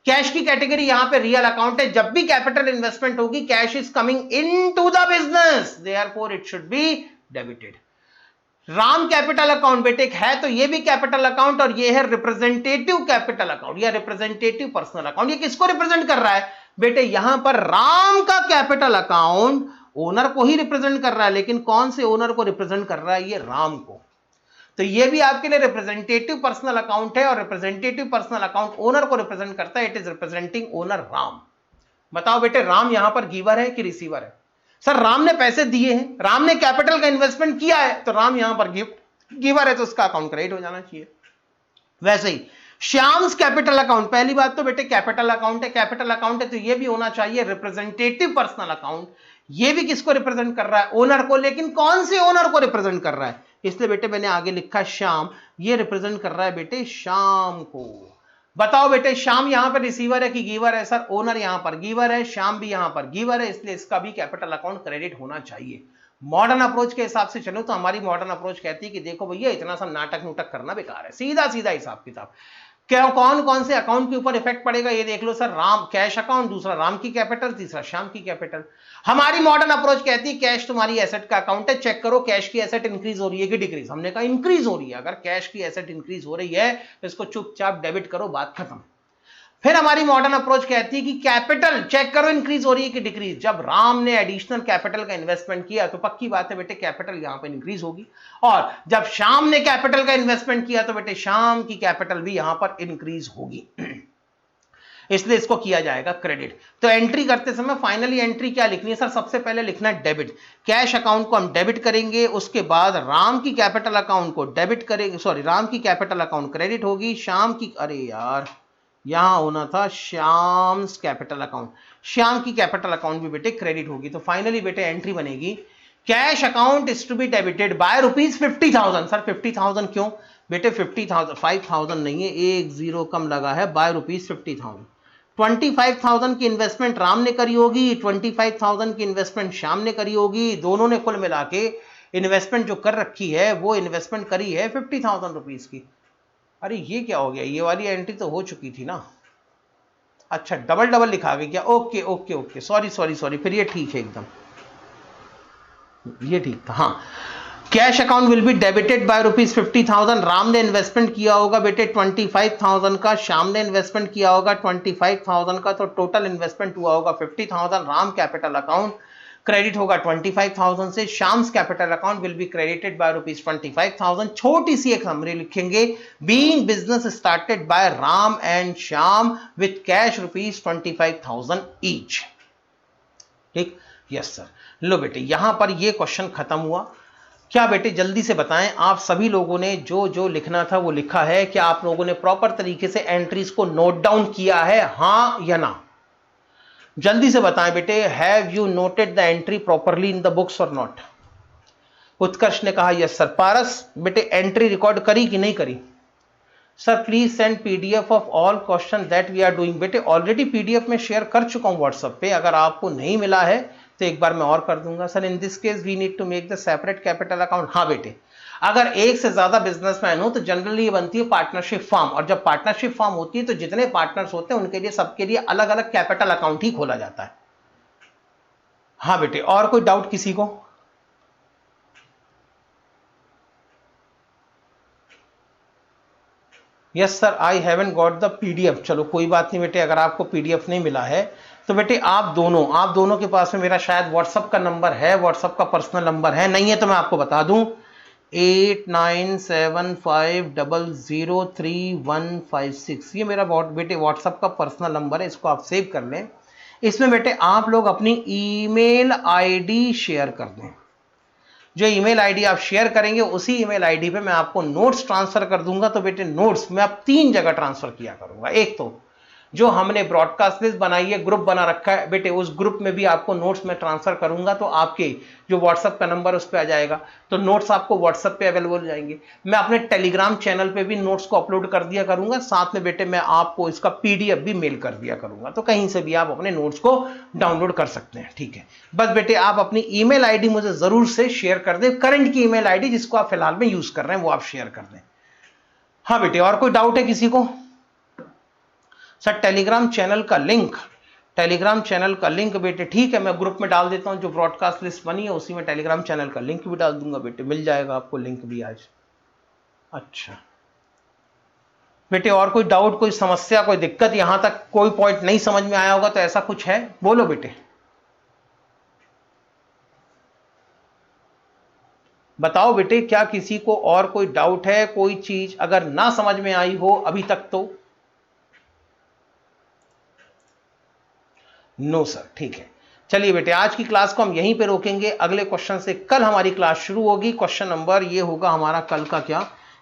कैश की कैटेगरी यहां पे रियल अकाउंट है, जब भी कैपिटल इन्वेस्टमेंट होगी cash is coming into the business, therefore it should be debited. Ram capital account बेटे है तो ये भी कैपिटल अकाउंट और ये है रिप्रेजेंटेटिव कैपिटल अकाउंट या रिप्रेजेंटेटिव पर्सनल अकाउंट। ये किसको रिप्रेजेंट कर रहा है बेटे? यहां पर राम का कैपिटल अकाउंट ओनर को ही रिप्रेजेंट कर रहा है, लेकिन कौन से ओनर को रिप्रेजेंट कर रहा है? ये राम को। तो ये भी आपके लिए रिप्रेजेंटेटिव पर्सनल अकाउंट है और रिप्रेजेंटेटिव पर्सनल अकाउंट ओनर को रिप्रेजेंट करता है। It is representing owner Ram. बताओ बेटे राम यहां पर गिवर है कि रिसीवर है? सर राम ने पैसे दिए हैं, राम ने कैपिटल का इन्वेस्टमेंट किया है, तो राम यहां पर गिवर है, तो उसका अकाउंट क्रेडिट हो जाना चाहिए। वैसे ही श्याम्स कैपिटल अकाउंट, पहली बात तो बेटे कैपिटल अकाउंट है, कैपिटल अकाउंट है तो ये भी होना चाहिए रिप्रेजेंटेटिव पर्सनल अकाउंट। ये भी किसको रिप्रेजेंट कर रहा है? ओनर को। लेकिन कौन से ओनर को रिप्रेजेंट कर रहा है? इसलिए बेटे मैंने आगे लिखा श्याम, ये रिप्रेजेंट कर रहा है बेटे श्याम को। बताओ बेटे श्याम यहां पर रिसीवर है कि गिवर है? सर ओनर यहां पर गिवर है, श्याम भी यहां पर गिवर है, इसलिए इसका भी कैपिटल अकाउंट क्रेडिट होना चाहिए। मॉडर्न अप्रोच के हिसाब से चलो तो हमारी मॉडर्न अप्रोच कहती है कि देखो भैया इतना सा नाटक नूटक करना बेकार है, सीधा सीधा हिसाब किताब। क्या कौन कौन से अकाउंट के ऊपर इफेक्ट पड़ेगा ये देख लो सर। राम कैश अकाउंट, दूसरा राम की कैपिटल, तीसरा श्याम की कैपिटल। हमारी मॉडर्न अप्रोच कहती है कैश तुम्हारी एसेट का अकाउंट है, चेक करो कैश की एसेट इंक्रीज हो रही है कि डिक्रीज। हमने कहा इंक्रीज हो रही है। अगर कैश की एसेट इंक्रीज हो रही है तो इसको चुपचाप डेबिट करो, बात खत्म। फिर हमारी मॉडर्न अप्रोच कहती है कि कैपिटल चेक करो इंक्रीज हो रही है कि डिक्रीज। जब राम ने एडिशनल कैपिटल का इन्वेस्टमेंट किया तो पक्की बात है बेटे कैपिटल यहां पे इंक्रीज होगी, और जब श्याम ने कैपिटल का इन्वेस्टमेंट किया तो बेटे श्याम की कैपिटल भी यहां पर इंक्रीज होगी, इसलिए इसको किया जाएगा क्रेडिट। तो एंट्री करते समय फाइनली एंट्री क्या लिखनी है सर? सबसे पहले लिखना है डेबिट। कैश अकाउंट को हम डेबिट करेंगे, उसके बाद राम की कैपिटल अकाउंट को डेबिट करेंगे, सॉरी राम की कैपिटल अकाउंट क्रेडिट होगी, श्याम की, अरे यार यहां होना था श्याम्स कैपिटल अकाउंट, श्याम की कैपिटल अकाउंट भी बेटे क्रेडिट होगी। तो फाइनली बेटे एंट्री बनेगी cash account is to be debited by rupees 50,000। Sir 50,000 क्यों? बेटे 50,000 5,000 नहीं है, एक जीरो कम लगा है, बाय ₹50,000। 25,000 की इन्वेस्टमेंट राम ने करी होगी, 25,000 की इन्वेस्टमेंट श्याम ने करी होगी, दोनों ने कुल मिला के इन्वेस्टमेंट जो कर रखी है वो इन्वेस्टमेंट करी है 50,000 रुपीज की। अरे ये क्या हो गया, ये वाली एंट्री तो हो चुकी थी ना। अच्छा डबल डबल लिखा गया क्या, okay okay okay, sorry sorry sorry, फिर ये ठीक है एकदम, ये ठीक था। हाँ, cash account will be debited by ₹50,000। Ram ने इन्वेस्टमेंट किया होगा बेटे 25,000 का, श्याम ने इन्वेस्टमेंट किया होगा 25,000 का, तो टोटल इन्वेस्टमेंट हुआ होगा 50,000। राम कैपिटल अकाउंट क्रेडिट होगा 25,000 से, Shyam's capital account will be credited by ₹25,000। छोटी सी एक समरी लिखेंगे, being business started by Ram and Shyam with cash ₹25,000 each. ठीक, यस सर। लो बेटे यहां पर ये क्वेश्चन खत्म हुआ। क्या बेटे जल्दी से बताएं, आप सभी लोगों ने जो जो लिखना था वो लिखा है? क्या आप लोगों ने प्रॉपर तरीके से एंट्रीज को नोट डाउन किया है, हां या ना? जल्दी से बताएं बेटे, have you noted the entry properly in the books और नॉट? उत्कर्ष ने कहा यस सर। पारस बेटे एंट्री रिकॉर्ड करी कि नहीं करी? Sir please send PDF of all question that we are doing. बेटे ऑलरेडी पीडीएफ में शेयर कर चुका हूं व्हाट्सएप पे, अगर आपको नहीं मिला है तो एक बार मैं और कर दूंगा। Sir in this case we need to make the separate capital account. हाँ बेटे, अगर एक से ज्यादा बिजनेसमैन हो तो जनरली ये बनती है पार्टनरशिप फॉर्म, और जब पार्टनरशिप फॉर्म होती है तो जितने पार्टनर्स होते हैं उनके लिए सबके लिए अलग अलग कैपिटल अकाउंट ही खोला जाता है। हाँ बेटे, और कोई डाउट किसी को? Yes sir I haven't got the PDF. चलो कोई बात नहीं बेटे, अगर आपको पीडीएफ नहीं मिला है तो बेटे आप दोनों के पास में मेरा शायद व्हाट्सएप का नंबर है, व्हाट्सएप का पर्सनल नंबर है, नहीं है तो मैं आपको बता दूं 8975003156। ये मेरा बेटे व्हाट्सएप का पर्सनल नंबर है, इसको आप सेव कर लें। इसमें बेटे आप लोग अपनी ईमेल आईडी शेयर कर दें। जो ईमेल आईडी आप शेयर करेंगे उसी ईमेल आईडी पे मैं आपको नोट्स ट्रांसफर कर दूंगा। तो बेटे नोट्स मैं अब 3 जगह ट्रांसफर किया करूंगा। एक तो जो हमने ब्रॉडकास्ट लिस्ट बनाई है, ग्रुप बना रखा है बेटे, उस ग्रुप में भी आपको नोट्स में ट्रांसफर करूंगा, तो आपके जो व्हाट्सएप का नंबर उस पर आ जाएगा, तो नोट्स आपको व्हाट्सएप पे अवेलेबल हो जाएंगे। मैं अपने टेलीग्राम चैनल पे भी नोट्स को अपलोड कर दिया करूंगा, साथ में बेटे मैं आपको इसका पीडीएफ भी मेल कर दिया करूंगा, तो कहीं से भी आप अपने नोट्स को डाउनलोड कर सकते हैं। ठीक है, बस बेटे आप अपनी ईमेल आईडी मुझे जरूर से शेयर कर दें, करंट की ईमेल आईडी जिसको आप फिलहाल में यूज कर रहे हैं वो आप शेयर कर दें। हाँ बेटे, और कोई डाउट है किसी को? सर टेलीग्राम चैनल का लिंक बेटे ठीक है, मैं ग्रुप में डाल देता हूं, जो ब्रॉडकास्ट लिस्ट बनी है उसी में टेलीग्राम चैनल का लिंक भी डाल दूंगा बेटे, मिल जाएगा आपको लिंक भी आज। अच्छा बेटे, और कोई डाउट, कोई समस्या, कोई दिक्कत, यहां तक कोई पॉइंट नहीं समझ में आया होगा तो ऐसा कुछ है, बोलो बेटे, बताओ बेटे, क्या किसी को और कोई डाउट है? कोई चीज अगर ना समझ में आई हो अभी तक तो? नो सर, ठीक है। चलिए बेटे, आज की क्लास को हम यहीं पे रोकेंगे, अगले क्वेश्चन से कल हमारी क्लास शुरू होगी। क्वेश्चन नंबर ये होगा हमारा कल का क्या,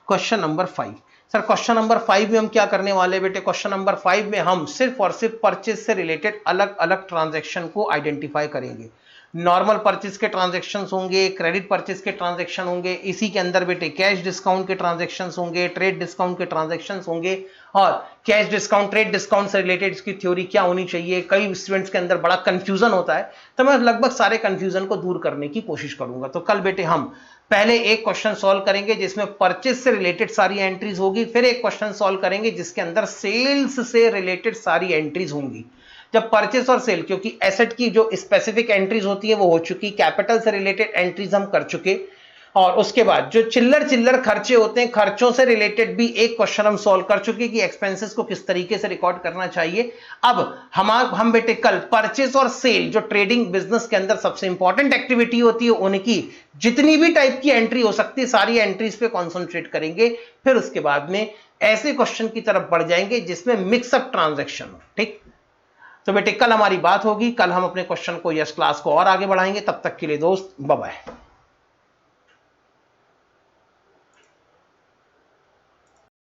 question number 5। Sir question number 5 में हम क्या करने वाले हैं बेटे? क्वेश्चन नंबर 5 में हम सिर्फ और सिर्फ परचेज से रिलेटेड अलग अलग ट्रांजैक्शन को आइडेंटिफाई करेंगे। नॉर्मल परचेज के ट्रांजैक्शन होंगे, क्रेडिट परचेज के ट्रांजैक्शन होंगे, इसी के अंदर बेटे कैश डिस्काउंट के ट्रांजैक्शन होंगे, ट्रेड डिस्काउंट के ट्रांजैक्शन होंगे, और कैश डिस्काउंट ट्रेड डिस्काउंट से रिलेटेड इसकी थ्योरी क्या होनी चाहिए। कई स्टूडेंट्स के अंदर बड़ा कंफ्यूजन होता है, तो मैं लगभग सारे कंफ्यूजन को दूर करने की कोशिश करूंगा। तो कल बेटे हम पहले एक क्वेश्चन सॉल्व करेंगे जिसमें परचेज से रिलेटेड सारी एंट्रीज होगी, फिर एक क्वेश्चन सॉल्व करेंगे जिसके अंदर सेल्स से रिलेटेड सारी एंट्रीज होंगी। जब परचेस और सेल, क्योंकि एसेट की जो स्पेसिफिक एंट्रीज होती है वो हो चुकी, कैपिटल से रिलेटेड एंट्रीज हम कर चुके, और उसके बाद जो चिल्लर खर्चे होते हैं, खर्चों से रिलेटेड भी एक क्वेश्चन हम सॉल्व कर चुके कि एक्सपेंसेस को किस तरीके से रिकॉर्ड करना चाहिए। अब हम बेटे कल परचेस और सेल, जो ट्रेडिंग बिजनेस के अंदर सबसे इंपॉर्टेंट एक्टिविटी होती है, उनकी जितनी भी टाइप की एंट्री हो सकती है सारी एंट्रीज पे कॉन्सेंट्रेट करेंगे। फिर उसके बाद में ऐसे क्वेश्चन की तरफ बढ़ जाएंगे जिसमें मिक्सअप ट्रांजैक्शन हो। ठीक, तो बेटे कल हमारी बात होगी, कल हम अपने क्वेश्चन को, यस क्लास को और आगे बढ़ाएंगे। तब तक के लिए दोस्त बाय बाय।